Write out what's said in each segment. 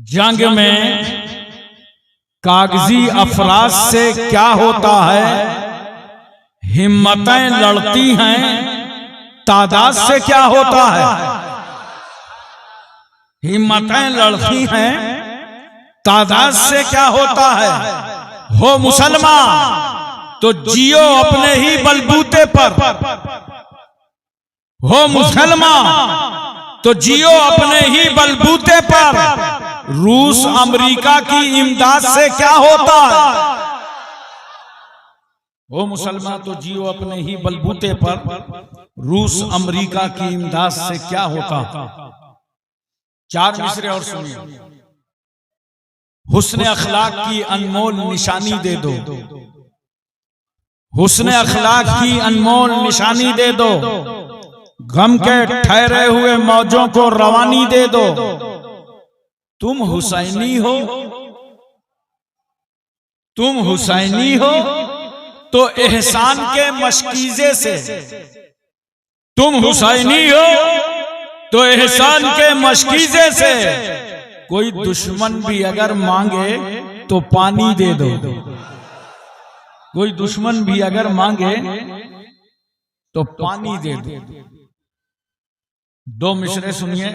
जंग में कागजी अफराज से क्या होता है, हिम्मतें लड़ती हैं, तादाद से क्या होता है। हिम्मतें लड़ती हैं, तादाद से क्या होता है। हो मुसलमान तो जियो अपने ही बलबूते पर, हो मुसलमान तो जियो अपने ही बलबूते पर। रूस अमेरिका की इमदाद से क्या होता है। हो मुसलमान तो जियो अपने ही बलबूते पर, रूस अमेरिका की इमदाद से क्या होता है। 4 मिसरे और सुनिए। हुस्न अखलाक की अनमोल निशानी दे दो, हुस्न अखलाक की अनमोल निशानी दे दो। गम के ठहरे हुए मौजों को रवानी दे दो। तुम हुसैनी हो, तुम हुसैनी हो तो एहसान के मशकीजे से, तुम हुसैनी हो तो एहसान के मशकीजे से। कोई दुश्मन भी अगर मांगे तो पानी दे दो, कोई दुश्मन भी अगर मांगे तो पानी दे दो। 2 मिसरे सुनिए,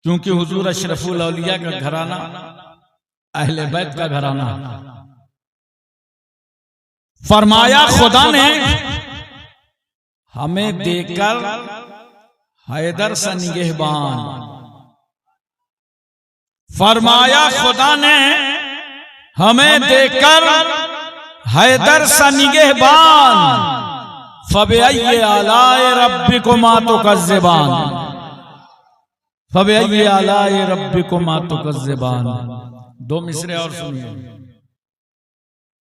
क्योंकि हुजूर अशरफुल औलिया का घराना अहले बैत का घराना। फरमाया खुदा ने हमें देकर हैदर सा निगहबान, फरमाया खुदा ने हमें देकर हैदर सा निगहबान। फबअय्यि आलाए रब्बिकुमा तुकज़्ज़िबान, फबअय्यि आलाए रब्बिकुमा तुकज़्ज़िबान। 2 मिसरे और सुनिए।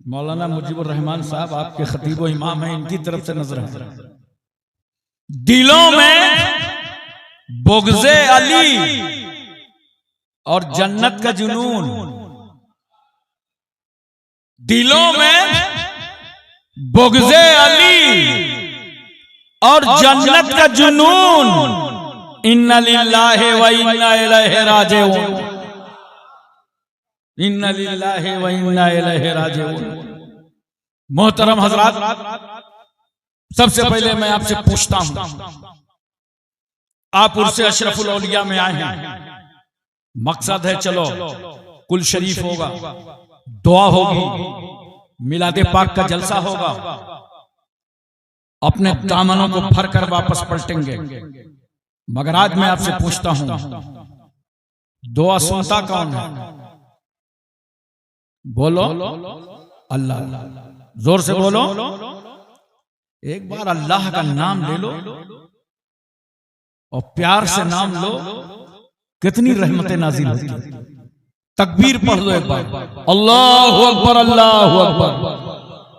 मौलाना मुजीबुर रहमान साहब आपके खतीब व इमाम हैं, इनकी तरफ से नजर है। दिलों में बुग़्ज़े अली और जन्नत का जुनून, दिलों में बुग़्ज़े अली और जन्नत का जुनून। इन्ना लिल्लाहि व इन्ना इलैहि राजिऊन, इन्ना लिल्लाहि व इन्ना इलैहि राजिऊन। मोहतरम हजरात, सबसे पहले मैं आपसे पूछता हूं, आप उर्से अशरफुल औलिया में आए हैं, मकसद है चलो कुल शरीफ होगा, दुआ होगी, मिलादे पाक का जलसा होगा, अपने दामनों को फर कर वापस पलटेंगे। मगर आज मैं आपसे पूछता हूं, दुआ सुनता कौन है। बोलो अल्लाह, जोर से बोलो। एक बार अल्लाह का नाम ले लो और प्यार से नाम लो, कितनी रहमतें नाज़िल होती हैं। तकबीर पढ़ लो एक बार, अल्लाहु अकबर, अल्लाहु अकबर,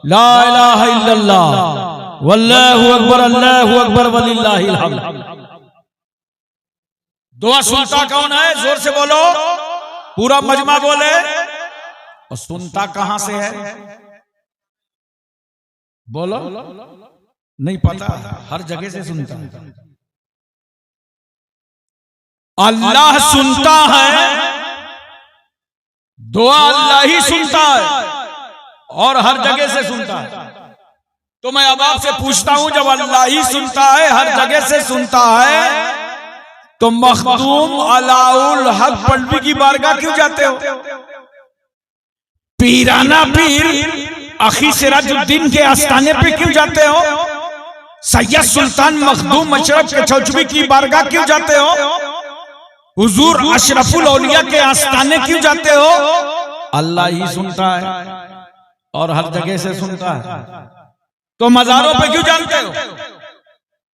ला इलाहा इल्लल्लाह, वल्लाहु अकबर, अल्लाहु अकबर, वलिल्लाहिल हम्द। दुआ सुनता कौन है, जोर से बोलो, पूरा मजमा बोले। और सुनता कहां से है, बोलो। नहीं पता, हर जगह से सुनता है। अल्लाह सुनता है, दुआ अल्लाह ही सुनता है और हर जगह से सुनता है। तो मैं अब आपसे पूछता हूं, जब अल्लाह ही सुनता है, हर जगह से सुनता है, तो मखदूम अलाउल हक पलवी की बारगाह क्यों जाते हो। पीराना पीर अखी सिराजुद्दीन के आस्थाने पे क्यों जाते हो। सैयद सुल्तान मखदूम अशरफ के चौचबी की बारगाह क्यों जाते हो। हुजूर अशरफुल औलिया के आस्थाने क्यों जाते हो। अल्लाह ही सुनता है और हर जगह से सुनता है। तो मजारों पे क्यों जानते हो,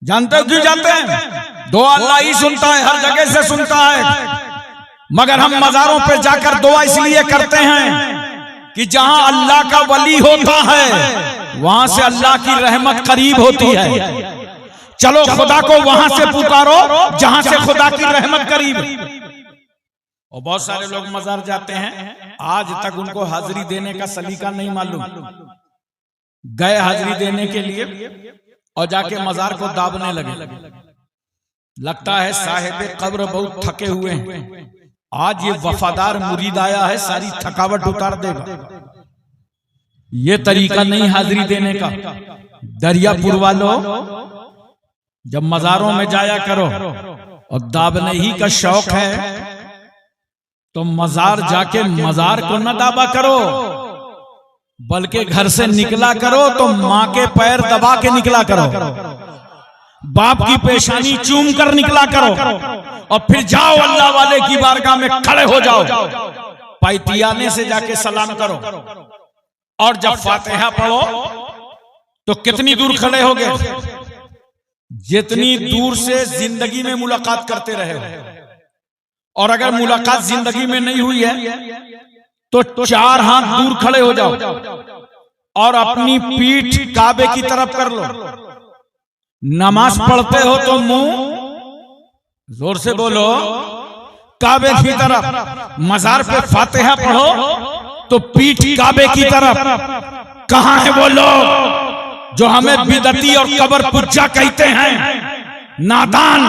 जानते हो क्यों जाते हैं। दुआ अल्लाह ही सुनता है, हर जगह से सुनता है। मगर हम मजारों पे जाकर दुआ इसलिए करते हैं कि जहां अल्लाह का वली होता है वहां से अल्लाह की रहमत करीब होती है। चलो खुदा को वहां से पुकारो जहां से खुदा की रहमत करीब। और बहुत सारे लोग मजार जाते हैं, आज तक उनको हाजिरी देने का सलीका नहीं मालूम। गए हाजिरी देने के लिए और जाके मजार को दाबने लगे। लगता है साहिब कब्र बहुत थके हुए हैं, आज ये वफादार मुरीद आया है, सारी थकावट उतार देगा। ये तरीका नहीं हाजिरी देने का। दरियापुर वालों, जब मजारों में जाया करो और दाबने ही का शौक है तो मजार जाके मजार को न दाबा करो, बल्कि घर से निकला करो तो माँ के पैर दबा के निकला करो, बाप की पेशानी चूम कर निकला करो, और फिर जाओ अल्लाह वाले की बारगाह में खड़े हो जाओ, पैतियाने से जाके सलाम करो, और जब फातिहा पढ़ो तो कितनी दूर खड़े हो गए? जितनी दूर से जिंदगी में मुलाकात करते रहे हो। और अगर मुलाकात जिंदगी में नहीं हुई है तो 4 हाथ दूर खड़े हो जाओ और अपनी पीठ काबे की तरफ कर लो। नमाज पढ़ते हो तो मुंह जोर से बोलो काबे की तरफ। मजार पे फातिहा पढ़ो तो पीठ काबे की तरफ। कहां है वो लोग जो हमें बिदती और कब्र पुज्जा कहते हैं? नादान,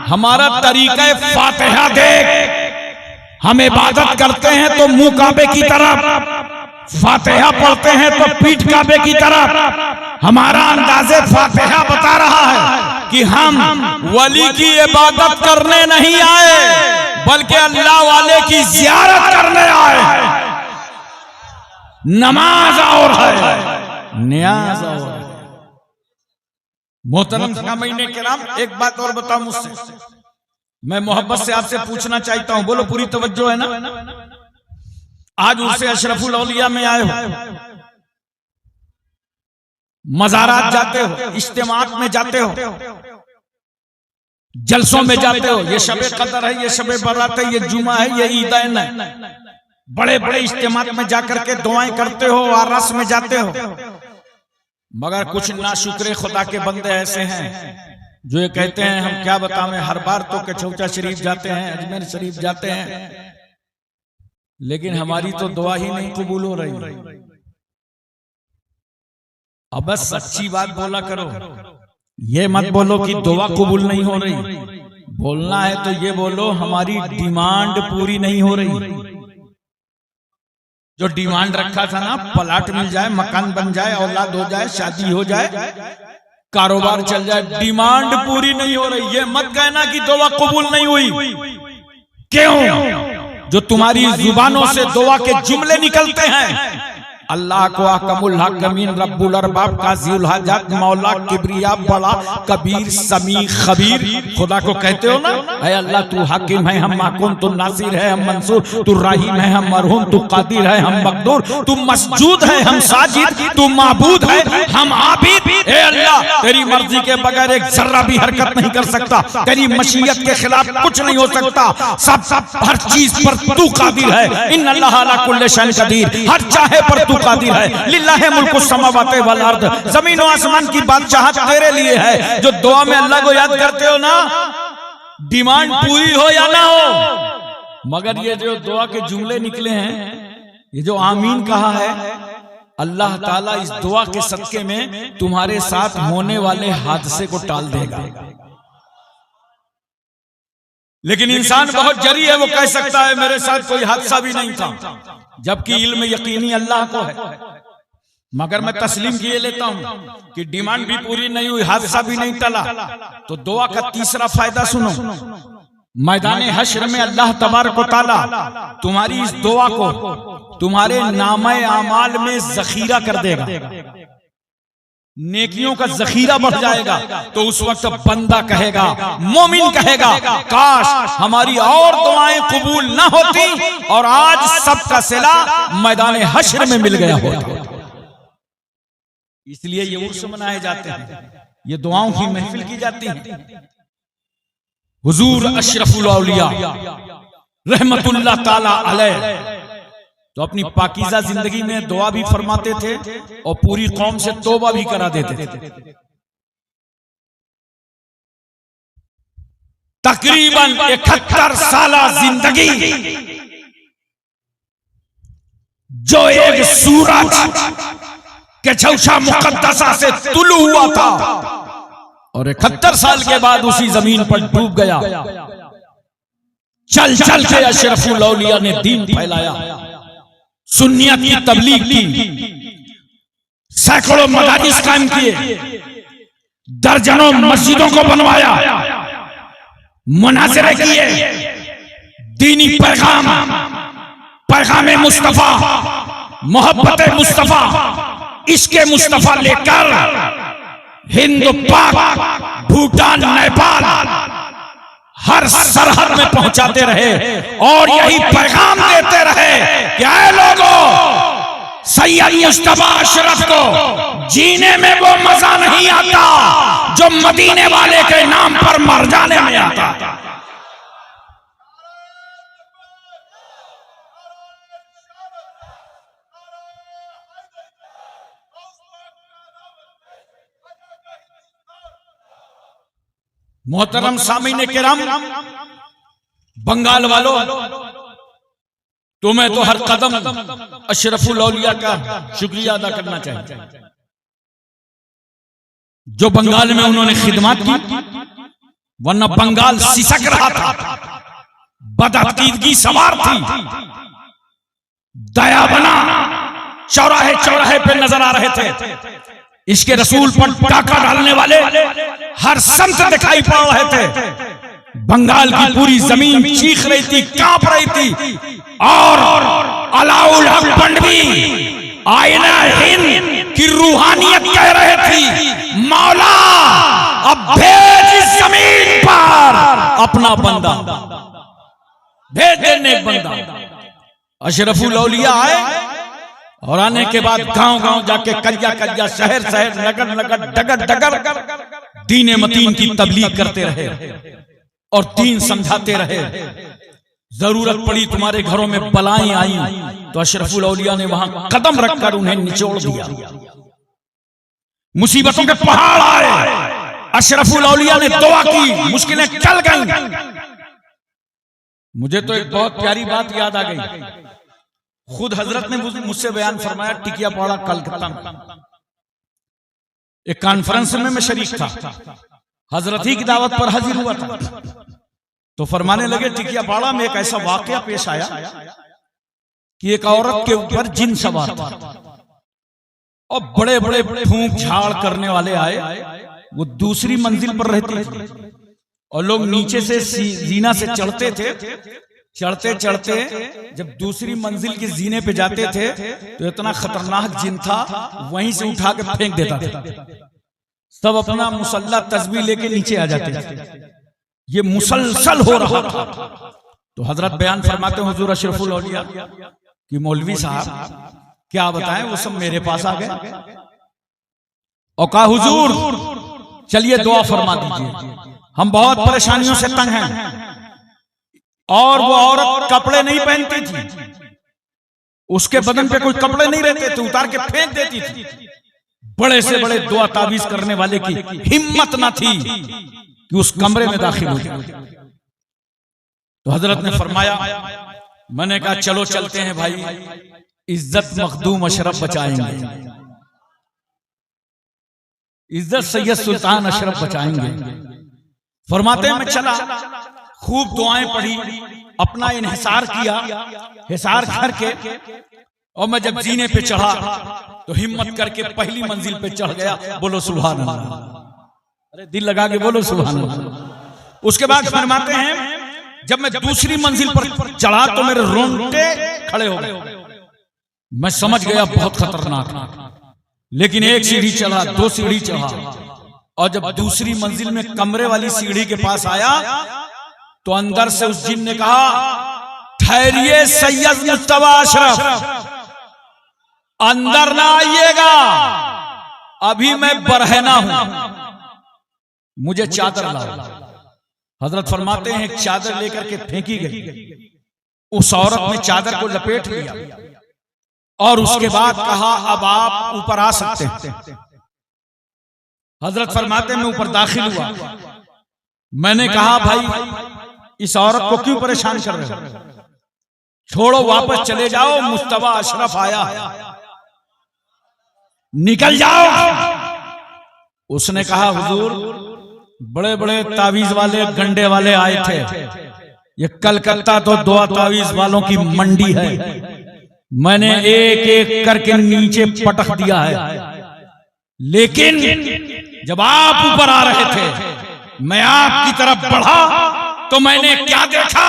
हमारा तरीका फातिहा देख। हम इबादत करते हैं तो मुंह काबे की तरफ, फातिहा पढ़ते हैं तो पीठ काबे की तरफ। हमारा अंदाजे फातिहा बता रहा है कि हम वली की इबादत करने नहीं आए, बल्कि अल्लाह वाले की जियारत करने आए। नमाज और है, नियाज और है। मोहतरम सामईने किराम, एक बात और बताओ मुझसे, मैं मोहब्बत से आपसे पूछना चाहता हूं, बोलो पूरी तवज्जो है ना? आज उससे अशरफुल औलिया में आए हो, मज़ारात जाते हो, इज्तिमात में जाते हो, जलसों में जाते हो। ये शबे कदर है, ये शबे बरात है, ये जुमा है, ये ईदैन है। बड़े बड़े इज्तिमात में जाकर के दुआएं करते हो, आरस में जाते हो। मगर कुछ नाशुक्रे खुदा के बंदे ऐसे हैं जो ये कहते हैं हम क्या बताएं, हर बार तो कचौचा शरीफ जाते हैं, अजमेर शरीफ जाते हैं, लेकिन हमारी तो दुआ ही नहीं कबूल हो रही। अब बस सच्ची बात बोला करो, ये मत बोलो कि दुआ कबूल नहीं हो रही। बोलना है तो ये बोलो हमारी डिमांड पूरी नहीं हो रही। जो डिमांड रखा था ना, प्लाट मिल जाए, मकान बन जाए, औलाद हो जाए, शादी हो जाए, कारोबार चल जाए, डिमांड पूरी नहीं हो रही। ये मत कहना कि दुआ कबूल नहीं हुई। क्यों? जो तुम्हारी जुबानों से दुआ के जुमले निकलते हैं, अल्लाह को अहकमुल हकीमीन रब्बुल अरबाब काज़िउल हाजात मौला किबरिया बड़ा कबीर समी खबीर, खुदा को कहते हो ना, ऐ अल्लाह तू हाकिम है, हम महकूम, तू नासिर है, हम मंसूर, तू रहीम है, हम मरहूम, तू कादिर है, हम मकदूर, तू मसजूद है, हम साजिद, तू माबूद है, हम आबिद। ऐ अल्लाह तेरी मर्जी के बगैर एक जर्रा भी हरकत नहीं कर सकता, तेरी मशीयत के खिलाफ कुछ नहीं हो सकता। सब हर चीज पर तू कादिर है। इन अल्लाह अला कुल्ली शैइन कदीर, हर चाहे पर तू कादिर है। लिल्लाहि मुल्कु समावाति वल अर्द, जमीन और आसमान की बादशाहत तेरे लिए है। जो दुआ में अल्लाह को याद करते हो ना, डिमांड पूरी हो या ना हो, मगर ये जो दुआ के जुमले निकले हैं, ये जो आमीन कहा है, अल्लाह ताला इस दुआ के सदके में तुम्हारे साथ होने वाले हादसे को टाल देगा। लेकिन इंसान बहुत जरी है, वो कह सकता है मेरे साथ कोई हादसा भी नहीं था, जबकि इल्म यकीनी अल्लाह को है। मगर मैं तस्लीम किए लेता हूं कि डिमांड भी पूरी नहीं हुई, हादसा भी नहीं टला, तो दुआ का तीसरा फायदा सुनो। मैदान हश्र में अल्लाह तबारक व तआला तुम्हारी इस दुआ को तुम्हारे नामे आमाल में जखीरा कर देगा, नेकियों का जखीरा बढ़ जाएगा। तो उस वक्त बंदा कहेगा, मोमिन कहेगा, काश हमारी और दुआएं कबूल ना होती और आज सबका सिला मैदान हश्र में मिल गया होता। इसलिए ये उर्स मनाए जाते हैं, ये दुआओं की महफिल की जाती है। हुजूर अशरफुल औलिया रहमतुल्लाह ताला अलैह तो अपनी पाकीज़ा जिंदगी में दुआ भी फरमाते थे और पूरी कौम से तौबा भी करा देते थे। तकरीबन 71 साल जिंदगी जो एक सूरज के छौशा मुकद्दसा से तुलू हुआ था और 71 साल के बाद उसी जमीन पर डूब गया। चल चल के अशरफुल औलिया ने दीन फैलाया, सुन्नियत की तबलीग की, सैकड़ों मदारिस कायम किए, दर्जनों मस्जिदों को बनवाया, मुनाज़िरे किए, दीनी पैगाम, पैगाम मुस्तफा, मोहब्बत मुस्तफा, इश्क़ मुस्तफा लेकर हिंद, पाक, भूटान, नेपाल हर सरहद में पहुंचाते रहे और यही पैगाम देते रहे कि ऐ लोगों, सैयद मुस्तफा अशरफ को जीने में वो मजा नहीं आता जो मदीने वाले के नाम पर मर जाने में आता। मोहतरम सामीने किराम, बंगाल वालों, तुम्हें तो हर कदम अशरफुल औलिया का शुक्रिया अदा करना चाहिए। जो बंगाल में उन्होंने खिदमत की, वरना बंगाल सिसक रहा था, बदअकीदगी सवार थी, दया बना चौराहे चौराहे पे नजर आ रहे थे, इसके रसूल पर टाका डालने वाले हर संत दिखाई पड़ रहे थे। बंगाल की पूरी जमीन चीख रही थी, कांप रही थी, और अलाउल हक पंडवी आईना हिंद की रूहानियत कह रहे थी, मौला अब भेज इस जमीन पर अपना बंदा, भेज देने बंदा। अशरफुल औलिया आए और आने के बाद गांव गांव जाके, कलिया कलिया, शहर शहर, नगर नगर, डगर डगर दीन मतीन की तबलीग करते रहे और दीन समझाते रहे। जरूरत पड़ी, तुम्हारे घरों में बलाएं आई तो अशरफुल औलिया ने वहां कदम रखकर उन्हें निचोड़ दिया। मुसीबतों के पहाड़ आए, अशरफुल औलिया ने दुआ की, मुश्किलें टल गईं। मुझे तो एक बहुत प्यारी बात याद आ गई, खुद हजरत ने मुझसे बयान फरमाया, टिकिया पाड़ा कलकत्ता में एक कॉन्फ्रेंस में मैं शरीक था, हजरत ही की दावत पर हाजिर हुआ था। तो फरमाने लगे, टिकिया पाड़ा में एक ऐसा वाकया पेश आया कि एक औरत के ऊपर जिन सवार था और बड़े बड़े फूंक झाड़ करने वाले आए। वो दूसरी मंजिल पर रहती थी और लोग नीचे से जीना से चढ़ते थे। चढ़ते चढ़ते जब दूसरी मंजिल के जीने पे जाते थे तो इतना खतरनाक जिन था, वहीं से उठा के फेंक देता था। सब अपना मुसल्ला तस्बीह लेके नीचे आ जाते थे। ये मुसलसल हो रहा था। तो हजरत बयान फरमाते हैं, हुजूर अशरफुल औलिया कि मौलवी साहब क्या बताएं, वो सब मेरे पास आ गए और कहा, हुजूर चलिए दुआ फरमा दीजिए, हम बहुत परेशानियों से तंग हैं। और वो औरत कपड़े नहीं पहनती थी, उसके बदन पे कोई कपड़े नहीं रहते थे, उतार के फेंक देती थी। बड़े से बड़े दुआ ताबीज करने वाले की हिम्मत ना थी कि उस कमरे में दाखिल हो जाए। तो हजरत ने फरमाया, मैंने कहा चलो चलते हैं भाई, इज्जत मखदूम अशरफ बचाएंगे, इज्जत सैयद सुल्तान अशरफ बचाएंगे। फरमाते हैं मैं चला, खूब दुआएं पढ़ी, अपना इन्हिसार किया, हिसार करके, और मैं जब जीने पे चढ़ा तो हिम्मत करके पहली मंजिल पे चढ़ गया। बोलो सुभान अल्लाह, अरे दिल लगा के बोलो सुभान अल्लाह। उसके बाद फरमाते हैं जब मैं दूसरी मंजिल पर चढ़ा तो मेरे रोंगटे खड़े हो गए। मैं समझ गया बहुत खतरनाक, लेकिन एक सीढ़ी चढ़ा, दो सीढ़ी चढ़ा, और जब दूसरी मंजिल में कमरे वाली सीढ़ी के पास आया तो अंदर से उस जिन ने कहा, ठहरिए सैयद मुस्तफा अशरफ, अंदर ना आइएगा, अभी मैं बरहना हूं, मुझे चादर लाओ। हजरत फरमाते हैं एक चादर लेकर के फेंकी गई, उस औरत ने चादर को लपेट लिया और उसके बाद कहा, अब आप ऊपर आ सकते हैं। हजरत फरमाते मैं ऊपर दाखिल हुआ। मैंने कहा, भाई इस औरत को क्यों परेशान कर रहे हो, छोड़ो, वापस चले जाओ, मुस्तफा अशरफ आया है, निकल जाओ। उसने कहा, हुजूर बड़े बड़े तावीज वाले, गंडे वाले आए थे, ये कलकत्ता तो दुआ तावीज वालों की मंडी है। मैंने एक एक करके नीचे पटक दिया है, लेकिन जब आप ऊपर आ रहे थे, मैं आपकी तरफ बढ़ा तो मैंने क्या देखा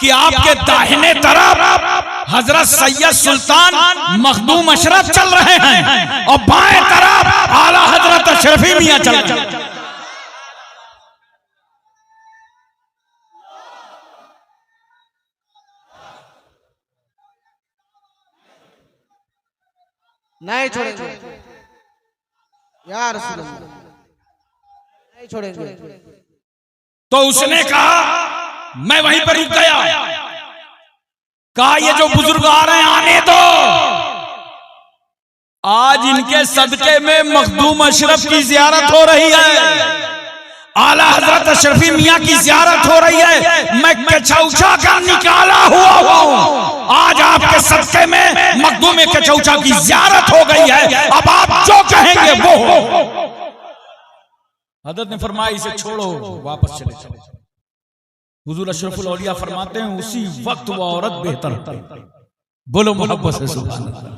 कि आपके दाहिने तरफ हजरत सैयद सुल्तान मखदूम अशरफ चल रहे हैं और बाएं तरफ आला हजरत अशरफी मियां चल रहे हैं। नहीं छोड़ेंगे यार, नहीं छोड़ेंगे। तो उसने कहा, मैं वहीं पर रुक गया, कहा ये जो बुजुर्ग आ रहे हैं आने दो, आज इनके सदके में मखदूम अशरफ की जियारत हो रही है, आला हजरत अशरफी मियां की जियारत हो रही है। मैं कचौचा का निकाला हुआ हूं, आज आपके सदके में मखदूम कचौचा की जियारत हो गई है, अब आप जो कहेंगे वो हो। हजरत ने फरमाया इसे छोड़ो, वापस चले जाओ। हुजूर अशरफुल औलिया फरमाते हैं उसी वक्त वो औरत बेहतर थी। बोलो मोहब्बत से सुभान अल्लाह।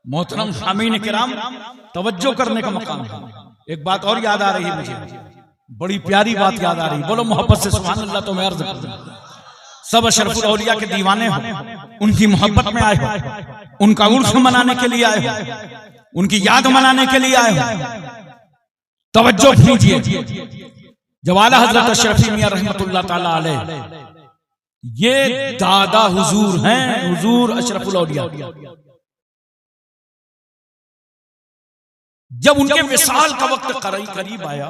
मोहतरम सामीन किराम, तवज्जो करने का मकाम है। एक बात और याद आ रही है मुझे, बड़ी प्यारी बात याद आ रही। बोलो मोहब्बत से सुभान अल्लाह। तो मैं अर्ज कर दूं, सब अशरफुल औलिया के दीवाने हो, उनकी मोहब्बत में आए हो, उनका उर्स मनाने के लिए आए हो, उनकी याद मनाने के लिए आए हो। तवज्जो कीजिए, जब आला हजरत अशरफी मियां रहमतुल्लाह ताला अलैह, ये दादा हुजूर हैं, हुजूर अशरफुल औलिया, जब उनके विसाल का वक्त करीब आया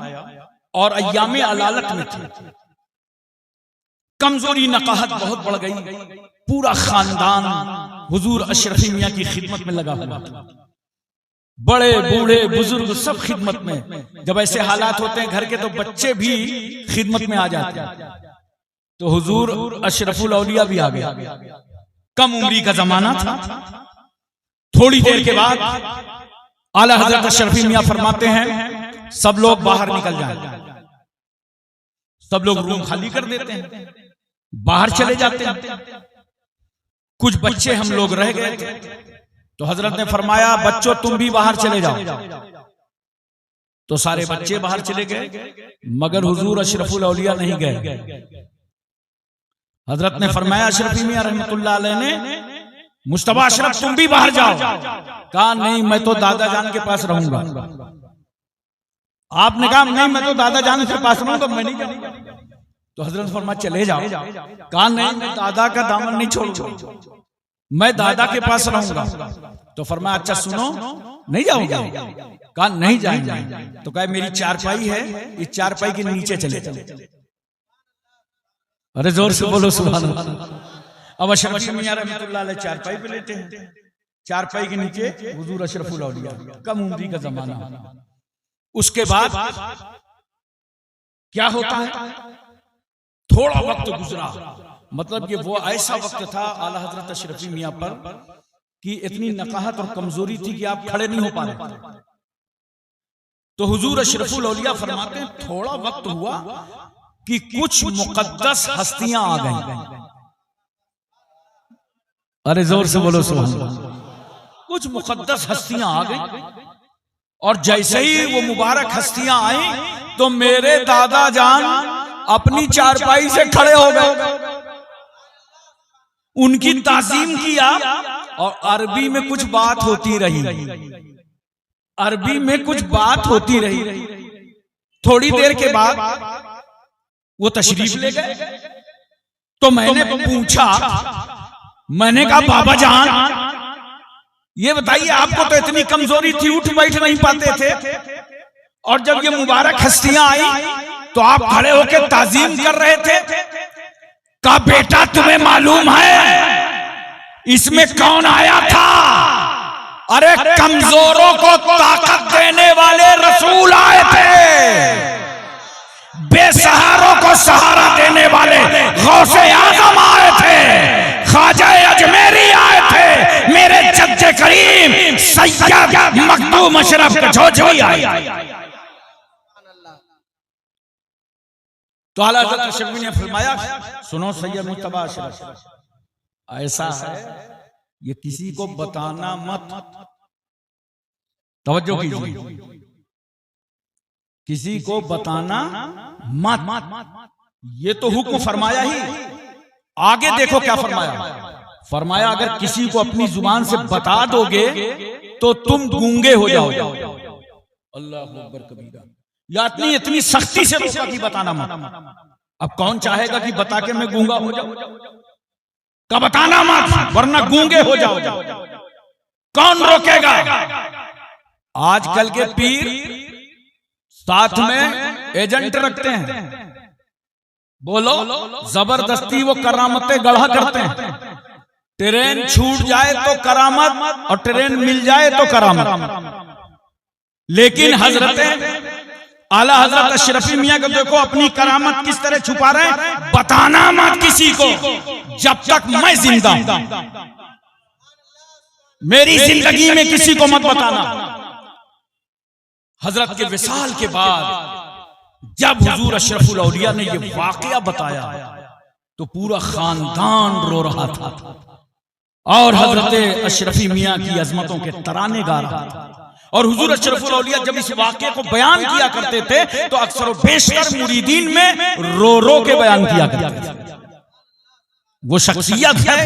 और अय्यामे अलालत में थे, कमजोरी नकाहत बहुत बढ़ गई, पूरा खानदान हुजूर अशरफी मियां की खिदमत में लगा हुआ था, बड़े बूढ़े बुजुर्ग सब खिदमत में। जब ऐसे हालात होते हैं घर के, तो बच्चे भी खिदमत में आ जाते हैं। तो हुजूर अशरफुल औलिया भी आ गया, कम उम्री का जमाना था। थोड़ी देर के बाद आला हजरत अशरफी मियां फरमाते हैं सब लोग बाहर निकल जाएं। सब लोग रूम खाली कर देते हैं, बाहर चले जाते हैं। कुछ बच्चे हम लोग रह गए थे, तो हजरत ने फरमाया बच्चों तुम भी बाहर चले जाओ। तो सारे बच्चे बाहर चले गए, मगर हुजूर अशरफुल औलिया नहीं गए। हजरत ने फरमाया अशरफी मियां रहमतुल्लाह अलैह ने, मुस्तफा अशरफ तुम भी बाहर जाओ। कहा नहीं, मैं तो दादा जान के पास रहूंगा। आपने कहा नहीं, मैं तो दादा जान के पास रहूंगा, मैं नहीं जाऊंगा। तो हजरत ने फरमाया चले जाओ। कहा नहीं, मैं दादा का दामन नहीं छोड़ूंगा, मैं दादा के पास रहूंगा। तो फरमाया अच्छा सुनो, नहीं जाओगे? कहा नहीं जाएंगे। तो कहा मेरी चारपाई है, इस चारपाई के नीचे चले जाओ। अरे जोर से बोलो सुभान अल्लाह। अब अशरफी मियां रहमतुल्लाह अलैह चारपाई पे लेते हैं, चारपाई के नीचे हुजूर अशरफुल औलिया, कम उम्री का जमाना। उसके बाद क्या होता है, थोड़ा वक्त गुजरा, मतलब कि वो ऐसा वक्त था आला हजरत अशरफी मियां पर कि इतनी नकाहत और कमजोरी थी कि आप खड़े नहीं हो पा रहे थे। तो हुजूर अशरफुल औलिया फरमाते हैं थोड़ा वक्त हुआ कि कुछ मुकद्दस हस्तियां आ गईं। अरे जोर से बोलो सुभान अल्लाह। कुछ मुकद्दस हस्तियां आ गईं, और जैसे ही वो मुबारक हस्तियां आई तो मेरे दादा जान अपनी चारपाई से खड़े हो गए, उनकी ताज़ीम किया। और अरबी में कुछ बात होती रही, अरबी में कुछ बात होती रही। थोड़ी देर के बाद वो तशरीफ ले गए। तो मैंने पूछा, मैंने कहा बाबा जान ये बताइए, आपको तो इतनी कमजोरी थी, उठ बैठ नहीं पाते थे, और जब ये मुबारक हस्तियां आई तो आप खड़े होकर ताज़ीम कर रहे थे। कहा बेटा तुम्हें मालूम है इसमें कौन आया था? अरे कमजोरों को ताकत देने वाले रसूल आए थे, बेसहारों को सहारा देने वाले गौसे आजम आए थे, ख्वाजा अजमेरी आए थे, मेरे जद्दे करीम सैयद मखदूम अशरफ कचौचवी आए। तो आला हज़रत अशरफी ने फरमाया, सुनो सैयद मुज्तबा अशरफ, ऐसा है ये किसी को बताना मत, तवज्जो कीजिए, किसी को बताना मत। ये तो हुक्म फरमाया ही, आगे देखो क्या फरमाया। फरमाया अगर किसी को अपनी जुबान से बता दोगे तो तुम गूंगे हो जाओगे। अल्लाह अकबर कबीरा। या इतनी सख्ती से रोका कि बताना मत। अब कौन चाहेगा कि बता के मैं गूंगा हो जाऊं? का बताना मत वरना गूंगे हो जाओ। कौन रोकेगा? आजकल के पीर साथ में एजेंट रखते हैं, बोलो जबरदस्ती वो करामतें गढ़ा करते हैं। ट्रेन छूट जाए तो करामत और ट्रेन मिल जाए तो करामत। लेकिन हजरत आला हजरत अशरफी मियां को देखो अपनी करामत किस तरह छुपा रहे हैं। बताना मत किसी को जब तक मैं जिंदा हूं, मेरी जिंदगी में किसी को मत बताना। हजरत के विसाल के बाद जब हुजूर अशरफुल औलिया ने यह वाकया बताया तो पूरा खानदान रो रहा था और हजरत अशरफी मियां की अजमतों के तराने गा रहा था। और हुजूर अशरफुल औलिया जब इस वाकये को बयान किया करते थे तो अक्सर व बेशतर मुरीदीन में रो रो के बयान किया करते थे। वो शख्सियत है,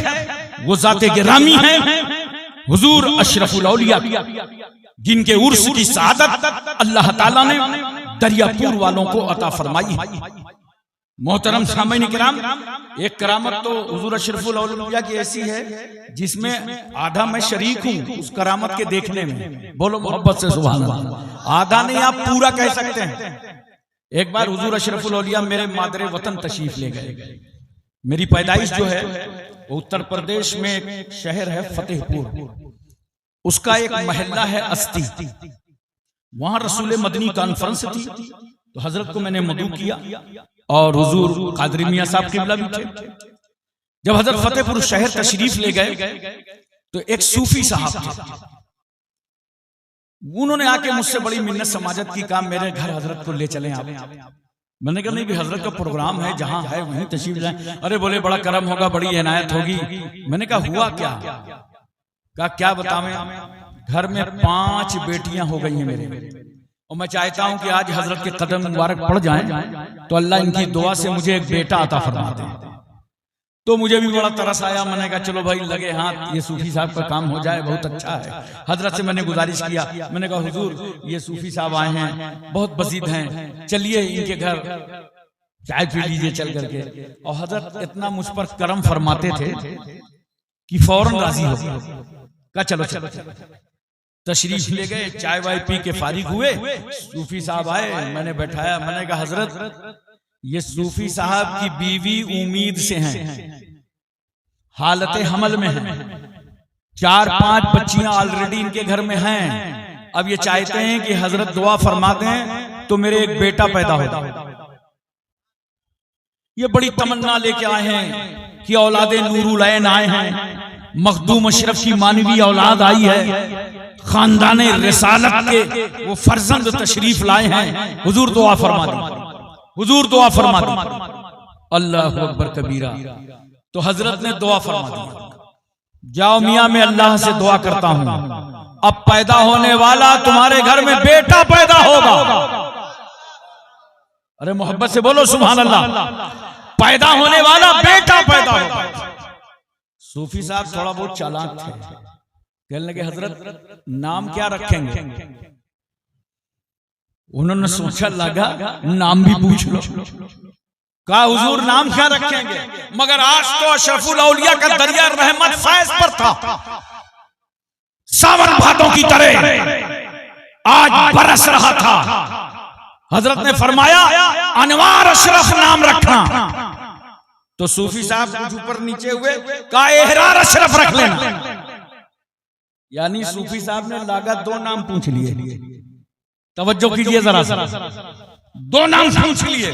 वो जाते गिरामी है हुजूर अशरफुल औलिया, जिनके उर्स की सआदत अल्लाह ताला ने दरियापुर वालों को अता फरमाई। मोहतरम सामईन किराम, एक करामत तो हुजूर अशरफुल औलिया की ऐसी है जिसमें आधा मैं शरीक हूं उस करामत के देखने में। बोलो मोहब्बत से सुभान अल्लाह। आधा नहीं आप पूरा कह सकते हैं। एक बार हुजूर अशरफुल औलिया मेरे मादरे वतन तशरीफ ले गए। मेरी पैदाइश जो है वो उत्तर प्रदेश में एक शहर है फतेहपुर, उसका एक महल्ला है अस्ती। वहां रसूल मदनी कॉन्फ्रेंस थी तो हजरत को मैंने मदू किया और हुजूर कादरी मियां साहब किबला भी थे। जब हजरत फतेहपुर शहर तशरीफ ले गए तो एक सूफी साहब थे, उन्होंने आके मुझसे बड़ी मिन्नत समाजत की, कहा मेरे घर हजरत को ले चलें आप। मैंने कहा नहीं भी हजरत का प्रोग्राम है, जहां है वहीं तशरीफ लाएं। अरे बोले बड़ा करम होगा, बड़ी इनायत होगी। मैंने कहा हुआ क्या? कहा क्या बतावें, घर में 5 बेटियां हो गई हैं मेरे, और मैं चाहता हूं कि आज हजरत के कदम मुबारक पड़ जाएं तो अल्लाह इनकी दुआ से मुझे एक बेटा अता फरमा दे। तो मुझे भी बड़ा तरस आया। मैंने कहा चलो भाई लगे हाथ, ये सूफी साहब का काम हो जाए, बहुत अच्छा है। हजरत से मैंने गुजारिश किया, मैंने कहा हुजूर ये सूफी साहब आए हैं, बहुत बसीद हैं, चलिए इनके घर चाय पी लीजिए चल करके। और हजरत इतना मुझ पर करम फरमाते थे कि फौरन राजी हो गया। कहा चलो चलो। तशरीफ ले गए, चाय वाय पी के फारिग हुए। सूफी साहब आए, मैंने बैठाया। मैंने कहा हजरत ये सूफी साहब की बीवी उम्मीद से हैं, हालत हमल में हैं, 4-5 बच्चियां ऑलरेडी इनके घर में हैं। अब ये चाहते हैं कि हजरत दुआ फरमा दें तो मेरे एक बेटा पैदा हो जाए। ये बड़ी तमन्ना लेके आए हैं कि औलादे नूरुल ऐन आए हैं, मखदूम अशरफ की मानवी औलाद आई है, खानदाने रिसालत के वो फर्जंद तशरीफ लाए हैं। हुजूर दुआ फरमा दें, हुजूर दुआ फरमा दें। अल्लाह अकबर कबीरा। तो हजरत ने दुआ फरमा दी, जाओ मियां मैं अल्लाह से दुआ करता हूं, अब पैदा होने वाला तुम्हारे घर में बेटा पैदा होगा। अरे मोहब्बत से बोलो सुभान अल्लाह। पैदा होने वाला बेटा पैदा होगा। सूफी साहब थोड़ा बहुत चालाक थे, कहने लगे हजरत नाम क्या रखेंगे? उन्होंने सोचा लगा नाम भी पूछ लो। कहा हुजूर नाम क्या रखेंगे? मगर आज तो अशरफुल औलिया का दरिया रहमत फैज पर था, सावन भादों की तरह आज बरस रहा था। हजरत ने फरमाया अनवार अशरफ नाम रखना। तो सूफी साहब कुछ ऊपर नीचे हुए, कहा एहरार अशरफ रख लेना। यानी सूफी साहब ने लागत 2 नाम पूछ लिए। तवज्जो कीजिए जरा सा, 2 नाम पूछ लिए।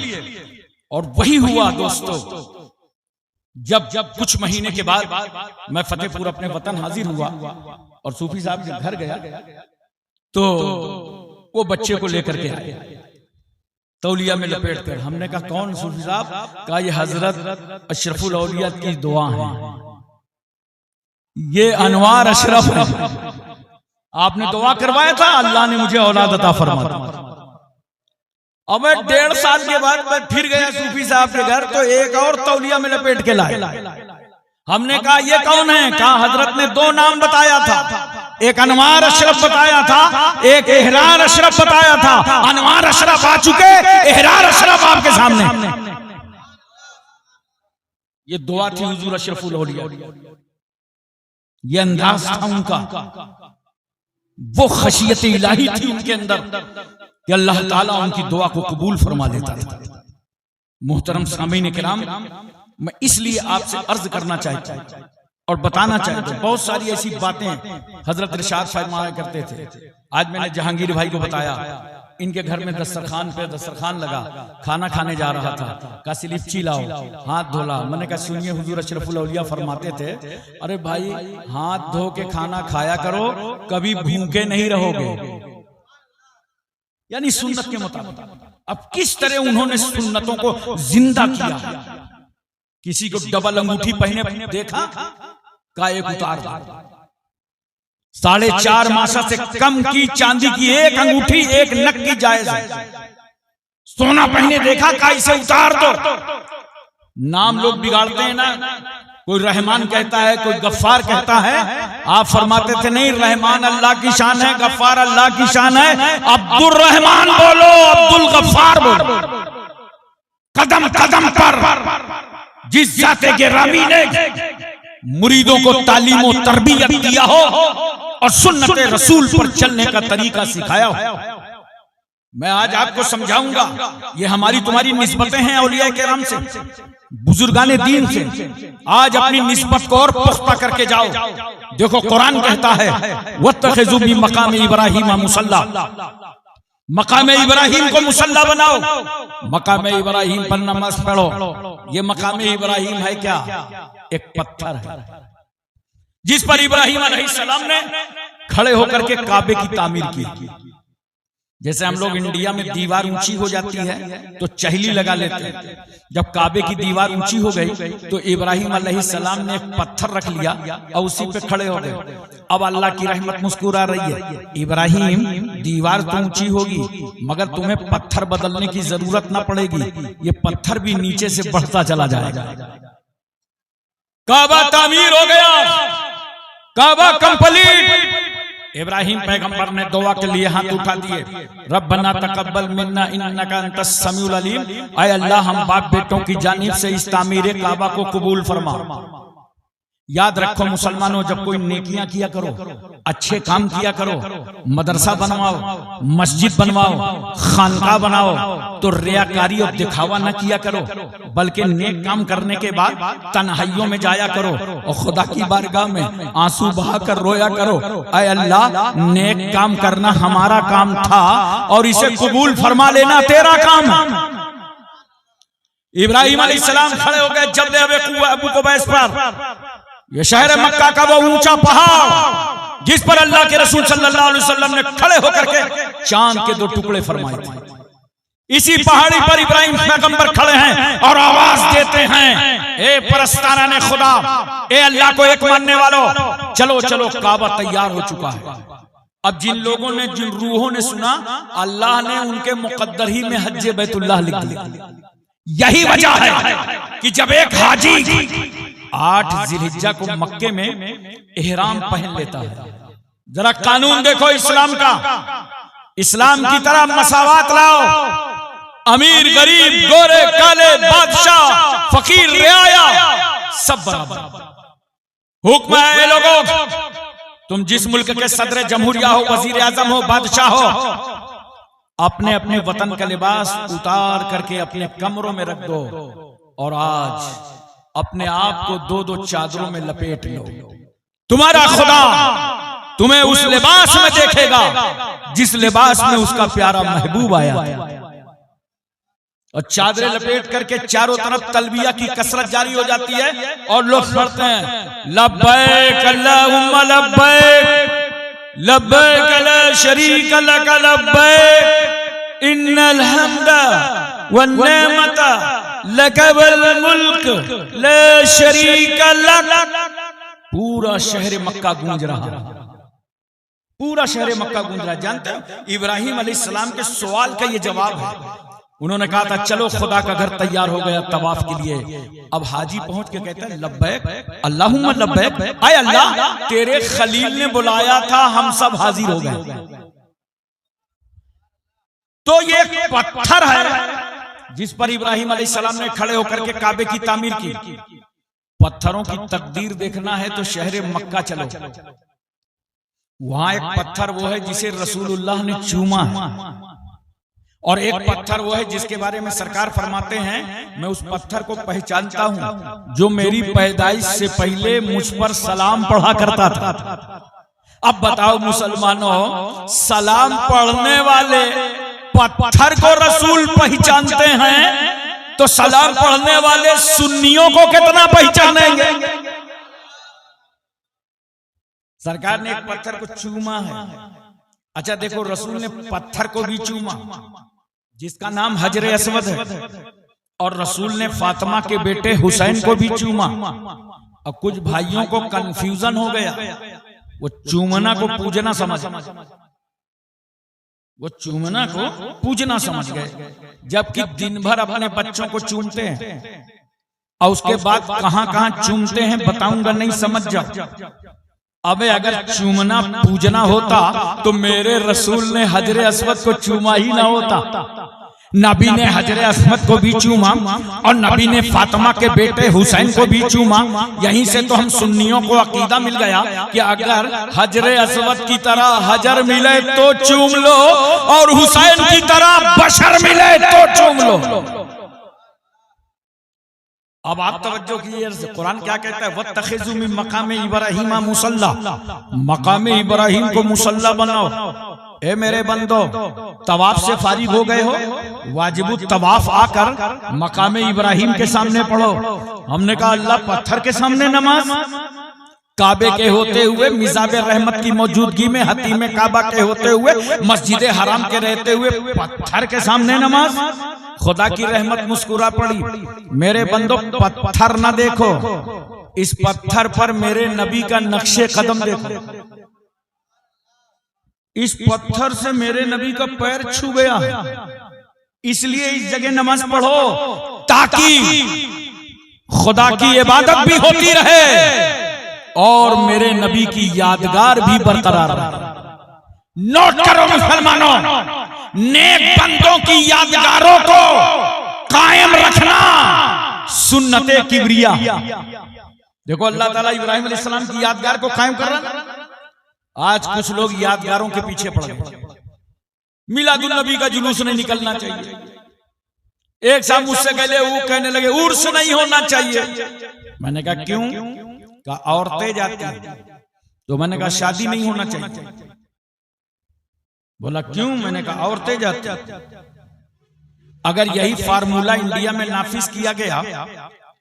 और वही हुआ दोस्तों, जब कुछ महीने के बाद मैं फतेहपुर अपने वतन हाजिर हुआ और सूफी साहब के घर गया तो वो बच्चे को लेकर के आए। तौलिया में लपेट कर। हमने कहा कौन सूफी साहब? कहा ये हजरत अशरफुल औलिया की दुआ है, ये अनवार अशरफ है। आपने दुआ करवाया था, अल्लाह ने मुझे औलाद अता फरमा दी। अब मैं 1.5 साल के बाद मैं फिर गया सूफी साहब के घर, तो एक और तौलिया में लपेट के लाए। हमने कहा ये कौन है? कहा हजरत ने 2 नाम बताया था, एक अनवार अशरफ बताया था, एक एहरार अशरफ बताया था। अनवार अशरफ आ चुके, एहरार अशरफ आपके सामने। ये दुआ थी हुजूर अशरफुल औलिया, ये अंदाज था उनका, वो खशियत इलाही थी उनके अंदर कि अल्लाह ताला उनकी दुआ को कबूल फरमा लेता था। मुहतरम सामीन किराम, मैं इसलिए आपसे अर्ज करना चाहता हूं और बताना चाहता हूं, बहुत सारी ऐसी बातें हजरत इरशाद फरमाया करते थे। आज मैंने जहांगीर भाई को बताया, इनके घर में दस्तरखान लगा, खाना खाने जा रहा था, कहा सिलिपची लाओ, हाथ धोला। मैंने कहा सुनिए, हुजूर अशरफुल औलिया फरमाते थे, अरे भाई हाथ धो के खाना खाया करो, कभी भूखे नहीं रहोगे, यानी सुन्नत के मुताबिक। अब किस तरह उन्होंने सुन्नतों को जिंदा किया। किसी को डबल अंगूठी पहने देखा, का एक उतार दो। 4.5 मासा से कम की चांदी की एक अंगूठी, एक नक की जायज है। सोना पहने देखा, का इसे उतार दो। नाम लोग बिगाड़ते हैं ना, कोई रहमान कहता है, कोई गफ्फार कहता है। आप फरमाते थे नहीं, रहमान अल्लाह की शान है, गफ्फार अल्लाह की शान है। अब्दुल रहमान बोलो, अब्दुल गफ्फार बोलो। कदम कदम पर जिस जाते के रामी ने मुरीदों को तालीम और तरबियत दिया हो और सुन्नत रसूल पर चलने का तरीका सिखाया हो, मैं आज आपको समझाऊंगा। ये हमारी तुम्हारी निस्बतें हैं औलिया केराम से, बुजुर्गाने दीन से। आज अपनी निस्बत को और पुख्ता करके जाओ। देखो कुरान कहता है, वत्तखिज़ू मिन मकाम इब्राहीम मुसल्ला, मकाम इब्राहिम को मुसल्ला बनाओ, मकाम इब्राहिम पर नमाज पढ़ो। ये मकाम इब्राहिम है क्या? एक पत्थर है जिस पर इब्राहिम अलैहिस्सलाम ने खड़े होकर के काबे की तामीर की। जैसे हम लोग इंडिया में दीवार ऊंची हो जाती है तो चहली लगा लेते हैं। जब काबे की दीवार ऊंची हो गई तो इब्राहिम अलैहिस्सलाम ने एक पत्थर रख लिया और उसी पे खड़े हो गए। अब अल्लाह की रहमत मुस्कुरा रही है, इब्राहिम दीवार तो ऊंची होगी मगर तुम्हें पत्थर बदलने की जरूरत ना पड़ेगी, ये पत्थर भी नीचे से बढ़ता चला जाएगा। काबा तामीर हो गया, काबा कंप्लीट। इब्राहिम पैगंबर ने दुआ के लिए हाथ उठा दिए, रब्बना तकब्बल मिन्ना इन्नका अंतस समीउल अलीम। ऐ अल्लाह, हम बाप बेटों की जानिब से इस तामीर काबा को कबूल फरमा। याद रखो मुसलमानों, जब कोई नेकियां किया करो, अच्छे काम किया करो, मदरसा बनवाओ, मस्जिद बनवाओ, खानका बनाओ, तो रियाकारी और दिखावा न किया करो, बल्कि नेक काम करने के बाद तन्हाइयों में जाया करो और खुदा की बारगाह में आंसू बहा कर रोया करो, ऐ अल्लाह नेक काम करना हमारा काम था और इसे कबूल फरमा लेना तेरा काम है। इब्राहिम अलैहिस्सलाम खड़े हो गए जबल अबू कुबैस पर। ये शहर मक्का का वो ऊंचा पहाड़ जिस पर अल्लाह के रसूल सल्लल्लाहु अलैहि वसल्लम ने खड़े होकर के चांद के 2 टुकड़े फरमाए थे। इसी पहाड़ी पर इब्राहिम पैगंबर खड़े हैं और आवाज देते हैं, ए परस्ताराने खुदा, ए अल्लाह को एक मानने वालों, चलो चलो काबा तैयार हो चुका है। अब जिन लोगों ने, जिन रूहों ने सुना, अल्लाह ने उनके मुकद्दर ही में हज्जे बैतुल्लाह लिख दिया। यही वजह है कि जब एक हाजी 8 जिलहिज्जा को मक्के में एहराम पहन लेता है। जरा कानून देखो इस्लाम का, इस्लाम की तरह मसावात लाओ। अमीर गरीब, गोरे काले, बादशाह फकीर, रियाया, सब बराबर। हुक्म है लोगों, तुम जिस मुल्क के सदर जमहूरिया हो, वजीर आजम हो, बादशाह हो, अपने अपने वतन का लिबास उतार करके अपने कमरों में रख दो और आज अपने आप को 2-2 चादरों में लपेट लो। तुम्हारा खुदा तुम्हें उस लिबास में देखेगा जिस लिबास में उसका प्यारा महबूब आया। और चादरें लपेट करके चारों तरफ तलबिया की कसरत जारी हो जाती है और लोग पढ़ते हैं, लब्बैक अल्लाहुम्मा लब्बैक, लब्बैक ला शरीक लक लब्बैक, इन्नल हम्दा वन नेमता लकवल मुल्क ला शरीक लक। पूरा शहर मक्का गूंज रहा, पूरा शहर मक्का गूंज रहा। जानते हो इब्राहिम अलैहिस्सलाम के सवाल का ये जवाब है। उन्होंने कहा था चलो खुदा का घर तैयार हो गया तवाफ के लिए। अब हाजी पहुंच के कहते हैं लब्बैक अल्लाहुम्मा लब्बैक, आए अल्लाह तेरे खलील ने बुलाया था, हम सब हाजिर हो गए। तो ये एक पत्थर है जिस पर इब्राहिम अलैहिस्सलाम ने खड़े होकर के काबे की तामीर की। पत्थरों की तकदीर देखना है तो शहर मक्का चलो, वहां एक पत्थर वो है जिसे रसूलुल्लाह ने चूमा है, और एक पत्थर वो है जिसके बारे में सरकार फरमाते हैं मैं उस पत्थर को पहचानता हूं जो मेरी पैदाइश से पहले मुझ पर सलाम पढ़ा करता था। अब बताओ मुसलमानों, सलाम पढ़ने वाले पत्थर को रसूल पहचानते हैं तो सलाम पढ़ने वाले सुन्नियों को कितना पहचानेंगे। सरकार ने एक पत्थर को चूमा है। अच्छा देखो, रसूल ने पत्थर को भी चूमा जिसका नाम हजरे अस्वद है, और रसूल ने फातिमा के बेटे हुसैन को भी चूमा। अब कुछ भाइयों को कंफ्यूजन हो गया, वो चूमना को पूजना समझ, वो चूमना को पूजना समझ गए, जबकि दिन भर अपने बच्चों को चूमते हैं और उसके बाद कहां कहां चूमते हैं बताऊंगा, नहीं समझ जाओ। अबे अगर चूमना पूजना होता तो मेरे रसूल ने हजरे अस्वद को चूमा ही ना होता। नबी ने हजरे अस्वद को भी चूमा और नबी ने फातिमा के बेटे हुसैन को भी चूमा। यहीं से तो हम सुन्नियों को अकीदा मिल गया कि अगर हजरे अस्वद की तरह हजर मिले तो चूम लो और हुसैन की तरह बशर मिले तो चूम लो। अब आप तवज्जो कीजिए, कुरान क्या कहता है, वत्तखिज़ू मिन मकाम इब्राहीम मुसल्ला, मकाम इब्राहिम को मुसल्ला बनाओ। ए मेरे बंदो, तवाफ से फारिग हो गए हो, वाजिबु तवाफ आकर मकाम इब्राहिम के सामने पढ़ो। हमने कहा अल्लाह पत्थर के सामने नमाज, काबे के होते हुए, मिज़ाब रहमत की मौजूदगी में, हतीम काबा के होते हुए, मस्जिद हराम के रहते हुए पत्थर के सामने नमाज। खुदा की रहमत मुस्कुरा पड़ी। मेरे बंदो पत्थर ना देखो, इस पत्थर पर मेरे नबी का नक्शे कदम देखो। इस पत्थर से मेरे नबी का पैर छू गया, इसलिए इस जगह नमाज पढ़ो ताकि खुदा की इबादत भी होती रहे और मेरे नबी की यादगार भी बरकरार रहे। नोट करो मुसलमानों, नेक बंदों की यादगारों को कायम रखना सुन्नते किबरिया। देखो अल्लाह ताला इब्राहिम अलैहिस्सलाम की यादगार को कायम कर रहा। आज कुछ लोग यादगारों के पीछे पड़ गए। मिलादुन नबी का जुलूस नहीं निकलना चाहिए। एक साहब मुझसे कहने लगे उर्स नहीं होना चाहिए। मैंने कहा क्यों? कहा औरतें जाती हैं। तो मैंने कहा शादी नहीं होना चाहिए। बोला क्यों? मैंने कहा औरतें जाती। अगर यही फार्मूला इंडिया में नाफिज किया गया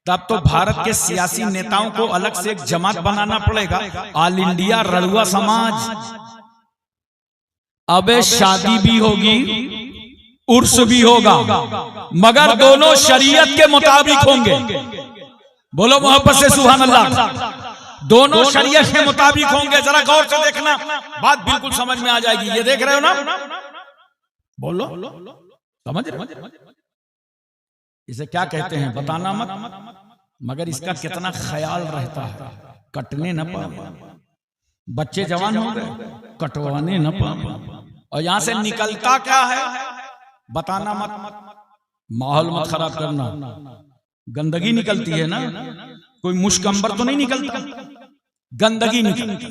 तब तो भारत के सियासी नेताओं को अलग से एक जमात बनाना पड़ेगा, ऑल इंडिया रड़ुआ समाज। अबे शादी भी होगी, उर्स भी होगा, मगर दोनों शरीयत के मुताबिक होंगे। बोलो मोहब्बत से सुभान अल्लाह। दोनों शरीयत के मुताबिक होंगे। जरा गौर से देखना, बात बिल्कुल समझ में आ जाएगी। ये देख रहे हो ना? बोलो, समझ रहे? इसे क्या कहते हैं बताना मत, मगर इसका कितना ख्याल रहता है। कटने न पाए, बच्चे जवान हो गए, कटवाने न पाए। और यहां से निकलता क्या है बताना मत, माहौल मत खराब करना। गंदगी निकलती है ना, कोई मुश्कंबर तो नहीं निकलता, गंदगी निकलती।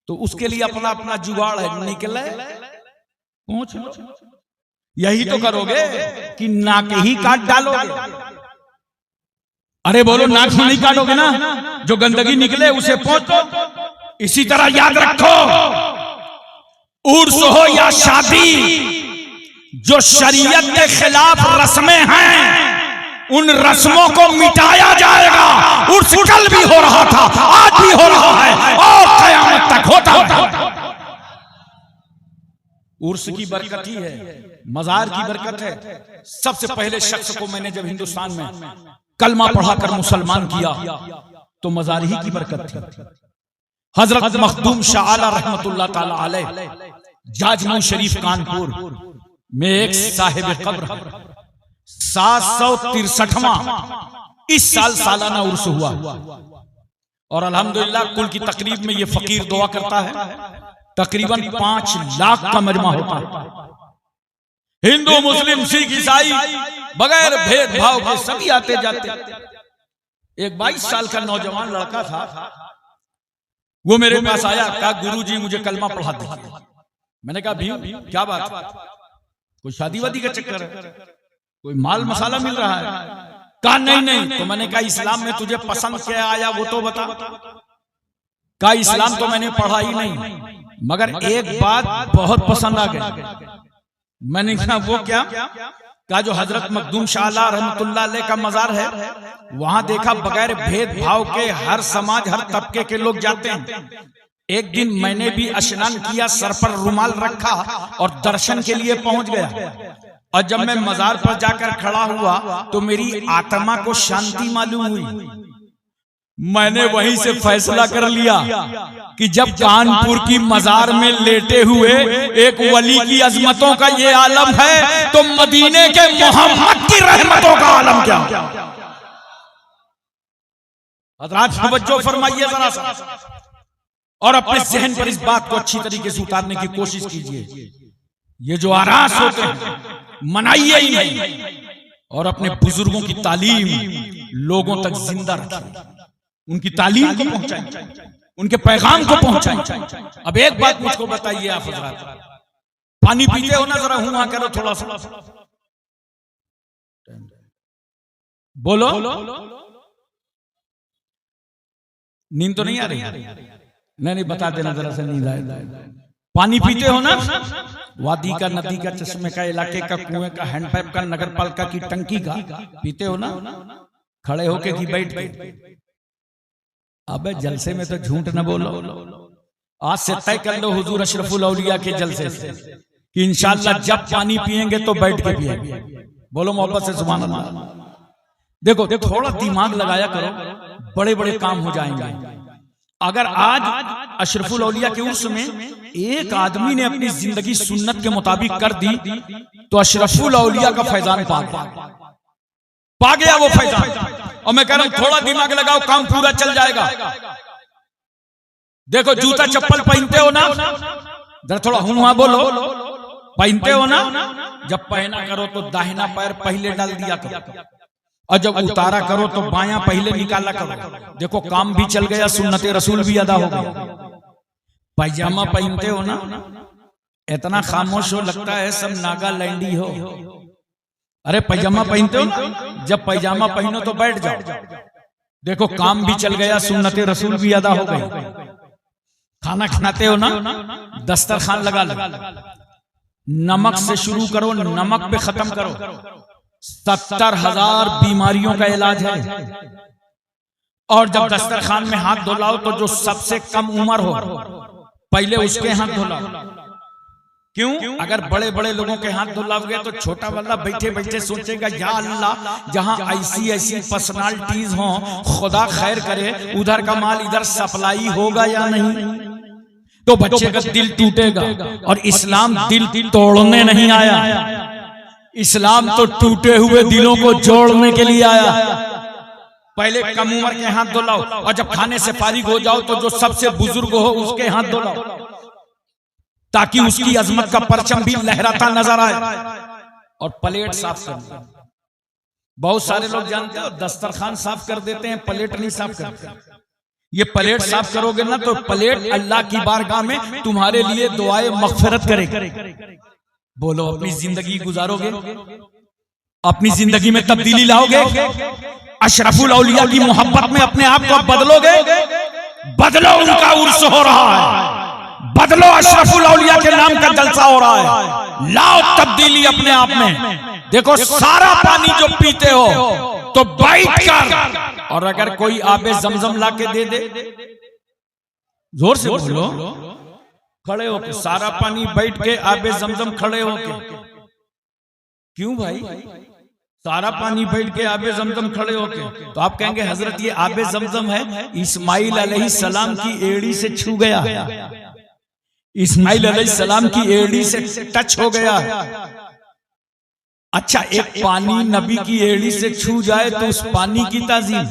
तो उसके लिए अपना अपना जुगाड़ है, निकले पहुंच लो। यही तो करोगे कि नाक ही काट डालोगे। अरे बोलो, नाक से नहीं काटोगे ना, जो गंदगी निकले उसे पहुंच दो। इसी तरह याद रखो, उर्स हो या शादी, जो शरीयत के खिलाफ रस्में हैं उन रस्मों को मिटाया जाएगा। उर्स कल भी हो रहा था, आज भी हो रहा है और कयामत तक होता है। उर्स की बरकत ही है, मजार की बरकत है। सबसे पहले शख्स को मैंने जब हिंदुस्तान में कलमा पढ़ाकर मुसलमान किया तो मजार ही की बरकत थी। हजरत मखदूम शाह आला रहमतुल्लाह ताला अलैह जाजमऊ शरीफ कानपुर में एक साहिब कब्र 763वां इस साल सालाना उर्स हुआ और अल्हम्दुलिल्लाह कुल की तकरीब में ये फकीर दुआ करता है तकरीबन 5 लाख का मजमा होता है। हिंदू मुस्लिम सिख ईसाई बगैर भेदभाव के सभी आते जाते। एक 22 साल का नौजवान लड़का था, वो मेरे पास आया, कहा गुरुजी मुझे कलमा पढ़ा दीजिए। मैंने कहा भी क्या बात, कोई शादी वादी का चक्कर है, कोई माल मसाला मिल रहा है? कहा नहीं। तो मैंने कहा इस्लाम में तुझे पसंद क्या आया वो तो बता। कहा इस्लाम तो मैंने पढ़ा ही नहीं, मगर एक बात बहुत पसंद आ गई। मैंने कहा वो क्या? कहा जो हजरत मखदूम शाह रहमतुल्लाह अलैह का मजार है, वहां देखा बगैर भेदभाव के हर समाज हर तबके के लोग जाते हैं। एक दिन मैंने भी स्नान किया, सर पर रुमाल रखा और दर्शन के लिए पहुंच गया। और जब मैं मजार पर जाकर खड़ा हुआ तो मेरी आत्मा को शांति मालूम हुई। मैंने वहीं से फैसला कर लिया कि जब कानपुर की मजार में लेटे हुए एक वली की अजमतों का ये आलम है तो मदीने के मोहम्मद की रहमतों का आलम क्या? हज़रात तवज्जो फरमाइए जरा सा और अपने जहन पर इस बात को अच्छी तरीके से उतारने की कोशिश कीजिए। ये जो आरास होते हैं मनाइए ही नहीं और अपने बुजुर्गों की तालीम लोगों तक जिंदा रखें, उनकी तालीम को पहुंचाएं, उनके पैगाम को पहुंचाएं। अब एक बात मुझको बताइए आप हज़रात, पानी पीते हो ना, जरा हुआ करो थोड़ा सा, बोलो। नींद तो नहीं आ रही? नहीं बता देना जरा सा, नींद आए। पानी पीते हो ना? वादी का, नदी का, चश्मे का, इलाके का, कुएं का, हैंडपाइप का, नगर पालिका की टंकी का पीते हो ना? खड़े होके कि बैठ के? अबे जलसे में तो झूठ न बोलो। आज से तय कर लो हुजूर अशरफुल औलिया के जलसे से कि इंशाअल्लाह जब पानी पिएंगे तो बैठ के पिएंगे। बोलो मोहब्बत से सुभान अल्लाह। देखो थोड़ा दिमाग लगाया करो, बड़े बड़े काम हो जाएंगे। अगर आज अशरफुल औलिया के उर्स में एक आदमी ने अपनी जिंदगी सुन्नत के मुताबिक कर दी तो अशरफुल औलिया का फैजान पा गया वो फैजान। और मैं कह रहा हूं थोड़ा दिमाग लगाओ, काम पूरा चल जाएगा। देखो जूता चप्पल पहनते हो ना, जरा थोड़ा हुआ बोलो, पहनते हो ना? जब पहना करो तो दाहिना पैर पहले डाल दिया करो और जब उतारा करो तो बायां पहले निकाला करो। देखो काम भी चल गया, सुन्नते रसूल भी अदा हो गया। पैजामा पहनते हो ना, इतना खामोश हो लगता है सब नागालैंडी हो। अरे पैजामा पहनते हो ना, जब पैजामा पहनो तो बैठ जाओ। देखो काम भी चल गया, सुन्नते रसूल भी अदा हो गई। खाना खाते हो ना, दस्तरखान लगा लो, नमक से शुरू करो, नमक पे खत्म करो। 70,000 बीमारियों का इलाज है। और जब दस्तरखान में हाथ धुलाओ तो जो सबसे कम उम्र हो पहले उसके हाथ धुलाओ। क्यों? अगर बड़े बड़े लोगों के हाथ धुलाओगे तो छोटा वाला बैठे बैठे सोचेगा या अल्लाह जहां ऐसी पर्सनालिटीज हो खुदा खैर करे, उधर का माल इधर सप्लाई होगा या नहीं? तो बच्चे का दिल टूटेगा। और इस्लाम दिल तोड़ने नहीं आया, इस्लाम तो टूटे हुए दिलों को जोड़ने के लिए आया। पहले कम उम्र के हाथ धुलाओ और जब खाने से फारिग हो जाओ तो जो सबसे बुजुर्ग हो उसके हाथ धुलाओ ताकि उसकी अजमत का परचम भी लहराता नजर आए। और प्लेट साफ कर, बहुत सारे लोग जानते हो दस्तरखान साफ कर देते हैं, प्लेट नहीं साफ करते। ये प्लेट साफ करोगे ना तो प्लेट अल्लाह की बारगाह में तुम्हारे लिए दुआए मगफिरत करेगी। बोलो अपनी जिंदगी गुजारोगे, अपनी जिंदगी में तब्दीली लाओगे, अशरफुल औलिया की मोहब्बत में अपने आप को बदलोगे? बदलो, उनका उर्स हो रहा है, बदलो, अशरफुल औलिया के नाम का जलसा हो रहा है। लाओ तब्दीली अपने आप में। देखो सारा पानी जो पीते हो तो बैठ कर, और अगर कोई आबे जमजम ला के दे दे, जोर से बोलो, खड़े होके, सारा पानी बैठ के, आबे जमजम खड़े होके। क्यों भाई? सारा पानी बैठ के, आबे जमजम खड़े होके। तो आप कहेंगे हजरत ये आबे जमजम है, इस्माइल अलैहिस्सलाम की एड़ी से छू गया, इस्माइल अलैहिस्सलाम की एड़ी से टच हो गया। अच्छा, एक पानी नबी की एड़ी से छू जाए तो उस पानी की ताजीम।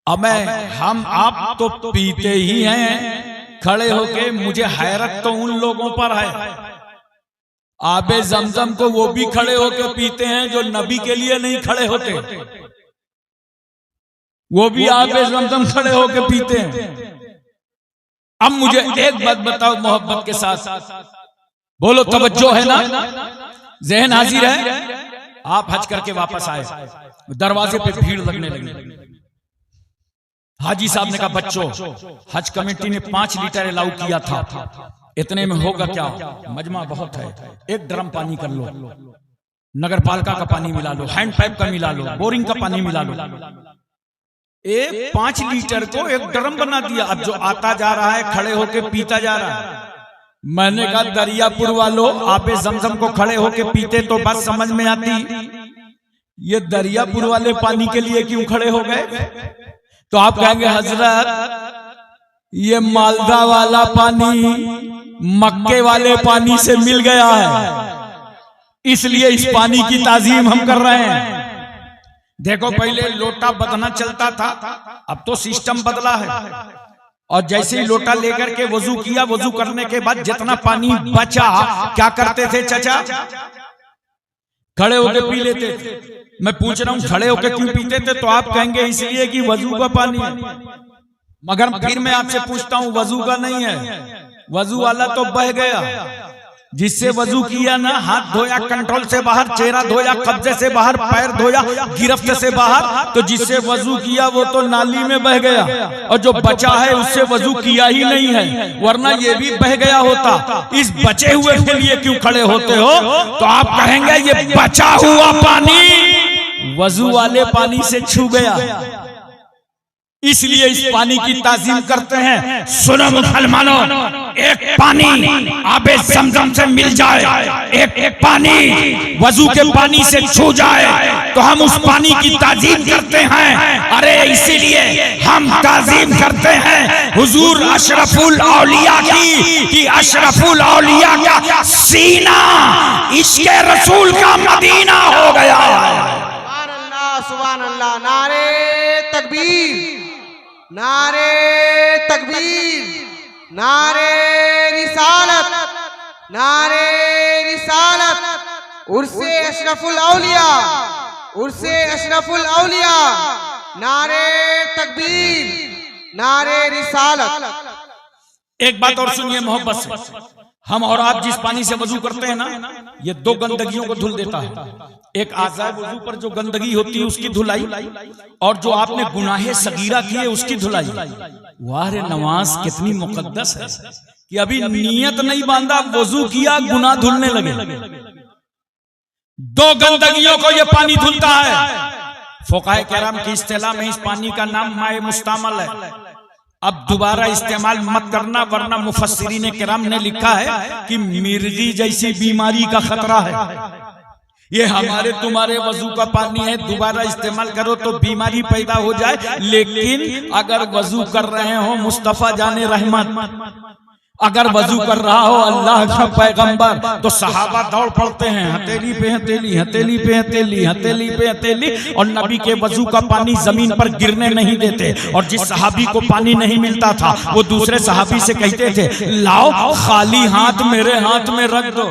अब हम आप तो पीते ही हैं खड़े होके। मुझे हैरत तो उन लोगों पर है, आबे जमजम को वो भी खड़े होके पीते हैं जो नबी के लिए नहीं खड़े होते, वो भी आबे जमजम खड़े होके पीते हैं। अब मुझे एक बात बताओ मोहब्बत के साथ, बोलो तवज्जो है ना, जहन हाजिर है? आप हज करके वापस आए, दरवाजे पे भीड़ लगने लगी। हाजी साहब ने कहा बच्चों, हज कमेटी ने 5 लीटर अलाउ किया था, इतने में होगा क्या? मजमा बहुत है, एक ड्रम पानी कर लो, नगर पालिका का पानी मिला लो, हैंड पाइप का मिला लो, बोरिंग का पानी मिला लो। 5 लीटर को एक ड्रम बना दिया। अब जो आता जा रहा है खड़े होके पीता जा रहा है। मैंने कहा दरियापुर वालों, आबे जमजम को खड़े होके पीते तो बात समझ में आती, ये दरियापुर वाले पानी के लिए क्यों खड़े हो गए? तो आप कहेंगे हजरत ये मालदा वाला पानी मक्के वाले पानी से मिल गया है, इसलिए इस पानी की ताजीम हम कर रहे हैं। देखो पहले लोटा बदना चलता था, अब तो सिस्टम बदला है। और जैसे ही लोटा लेकर के वजू किया, वजू करने के बाद जितना पानी बचा क्या करते थे चचा? खड़े होके पी लेते थे। मैं पूछ रहा हूं खड़े होके क्यों पीते थे? तो आप कहेंगे इसलिए कि वजू का पानी है। मगर फिर मैं आपसे पूछता हूं, वजू का नहीं है, वजू वाला तो बह गया। जिससे वजू किया ना, हाथ धोया कंट्रोल से बाहर, चेहरा धोया कब्जे से बाहर, पैर धोया गिरफ्त से बाहर, तो जिससे वजू किया वो तो नाली में बह गया, और जो बचा है उससे वजू किया ही नहीं है, वरना ये भी बह गया होता। इस बचे हुए के लिए क्यों खड़े होते हो? तो आप कहेंगे ये बचा हुआ पानी वजू वाले पानी से छू गया, इसलिए इस पानी की ताजीम करते हैं। सुनो मुसलमानों, एक पानी आबे जमजम से मिल जाए, एक पानी वजू के पानी से छू जाए तो हम उस पानी की ताजीम करते हैं। अरे इसीलिए हम ताजीम करते हैं हुजूर अशरफुल औलिया की, कि अशरफुल औलिया का सीना इश्क़े रसूल का मदीना हो गया है। सुभान अल्लाह, नारे तकबीर, नारे तकबीर, नारे रिसालत, नारे रिसालत, उर्से अशरफुल औलिया, उर्से अशरफुल औलिया, नारे तकबीर, नारे रिसालत। एक बात और सुनिए मोहब्बत से, हम और आप जिस पानी से वजू करते हैं ना, ये 2 गंदगियों को धुल देता है। एक आज़ाए वजू पर जो गंदगी होती है उसकी धुलाई, और जो आपने गुनाहे सगीरा किए उसकी धुलाई। वाह रे नमाज कितनी मुकद्दस है कि अभी नियत नहीं बांधा, वजू किया, गुनाह धुलने लगे। 2 गंदगियों को ये पानी धुलता है। फुक़हाए किराम की इस्तिलाह में इस पानी का नाम माए मुस्तामल है। अब दोबारा इस्तेमाल मत करना, वरना मुफस्सिरीन किराम ने लिखा है कि मिर्गी जैसी बीमारी का खतरा है। ये हमारे तुम्हारे वजू का पानी है, दोबारा इस्तेमाल करो तो बीमारी पैदा हो जाए। लेकिन अगर वजू कर रहे हो मुस्तफा जाने रहमत, अगर वजू कर रहा हो अल्लाह का पैगंबर, तो सहाबा दौड़ पड़ते हैं, हथेली पे हथेली, हथेली पे हथेली, हथेली पे हथेली, और नबी के वजू का पानी जमीन पर गिरने नहीं देते। और जिस सहाबी को पानी नहीं मिलता था वो दूसरे सहाबी से कहते थे लाओ खाली हाथ मेरे हाथ में रख दो।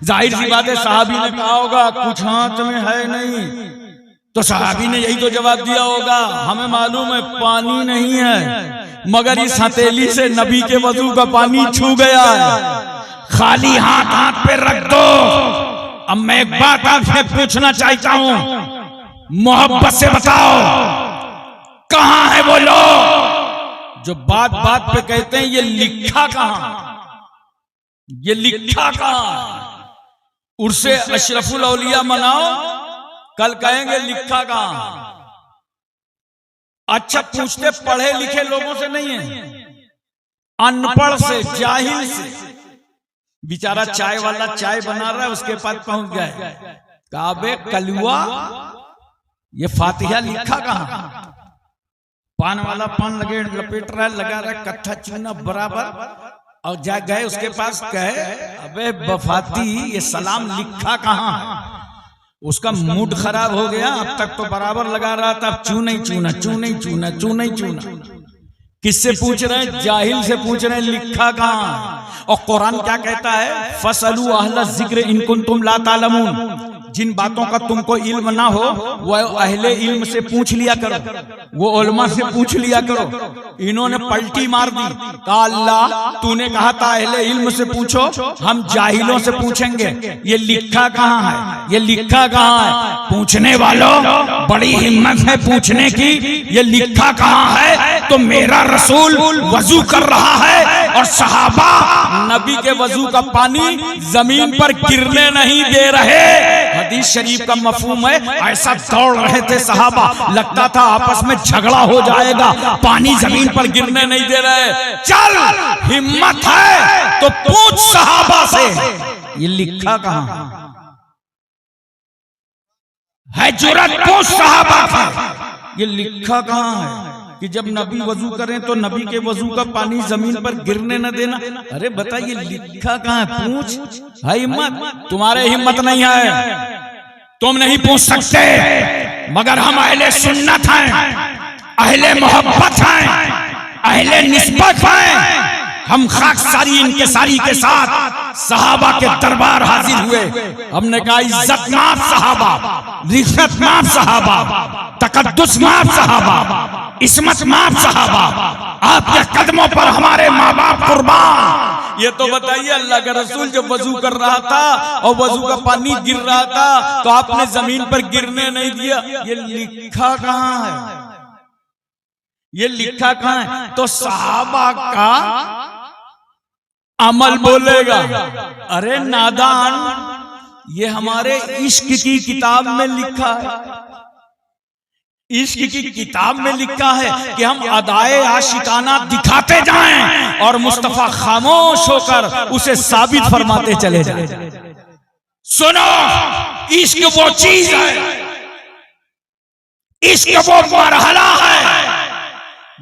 जाहिर सी बात है सहाबी ने कहा होगा कुछ हाथ में है नहीं, तो सहाबी ने यही तो जवाब दिया होगा हमें मालूम है पानी नहीं है, मगर इस हथेली से नबी के वजू का पानी छू गया है, खाली हाथ हाथ पे रख दो। अब मैं एक बात आपसे पूछना चाहता हूं, मोहब्बत से बताओ कहां है वो लोग जो बात बात पे कहते हैं ये लिखा कहां, ये लिखा कहां? उर्से अशरफुल औलिया मनाओ, कल कहेंगे लिखा कहां। अच्छा पूछते पढ़े लिखे लोगों से नहीं है, अनपढ़ से, जाहिल से। बेचारा चाय वाला चाय बना रहा है, उसके पास पहुंच गए, कहा बे कलुआ, ये फातिहा लिखा कहां? पान वाला पान लगे लपेट रहा है, लगा रहा है कट्ठा चूना बराबर, और जा गए उसके पास, कहे अबे बफाती ये सलाम लिखा कहां है? उसका मूड खराब हो गया, अब तक तो बराबर लगा रहा था, अब चूना ही चूना, चूना ही चूना, चूना ही चूना। किससे पूछ रहे हैं? जाहिल से पूछ रहे हैं, लिखा कहां? और कुरान क्या कहता है? फसलू अहला जिक्र इन कुंतुम ला तालमून। जिन बातों का तुमको इल्म ना हो वो अहले इल्म से पूछ लिया करो, वो उलमा से पूछ लिया करो। इन्होंने पलटी मार दी, कहा अल्लाह तूने कहा था अहले इल्म से पूछो, हम जाहिलों से पूछेंगे, ये लिखा कहां है? ये लिखा कहां है? पूछने वालों बड़ी हिम्मत है पूछने की, ये लिखा कहां है? तो मेरा रसूल वजू कर रहा है और सहाबा नबी के वजू का पानी जमीन पर गिरने नहीं दे रहे। हदीस शरीफ का मफहूम है, ऐसा दौड़ रहे थे सहाबा, लगता था आपस में झगड़ा हो जाएगा, पानी जमीन पर गिरने नहीं दे रहे। चल हिम्मत है तो पूछ सहाबा से, ये लिखा कहां है? जुरत पूछ सहाबा से, ये लिखा कहां है कि जब नबी वजू करें तो नबी के वजू का पानी जमीन पर गिरने न देना? अरे बताइए लिखा कहां है? पूछ। है हिम्मत? तुम्हारे हिम्मत नहीं है, तुम नहीं पूछ सकते, मगर हम अहले सुन्नत हैं, अहले मोहब्बत हैं, अहले निस्बत हैं। हम खाकसारी इनकिसारी के साथ सहाबा के दरबार हाजिर हुए, हमने कहा इज्जत माफ सहाबा, रिफत माफ सहाबा, तकद्दुस माफ सहाबा, इस्मत माफ सहाबा, आपके कदमों पर हमारे माँ बाप कुर्बान। ये तो बताइए, अल्लाह का रसूल जब वजू कर रहा था और वजू का पानी गिर रहा था तो आपने जमीन पर गिरने नहीं दिया। ये लिखा कहां है? ये लिखा कहां है? तो सहाबा का अमल बोलेगा। अरे नादान, ये हमारे इश्क की किताब में लिखा है, इश्क की किताब में लिखा है कि हम अदाए आशिकाना दिखाते जाएं और मुस्तफा खामोश होकर उसे साबित फरमाते चले जाएं। सुनो, इश्क वो चीज है, इश्क वो मरहला है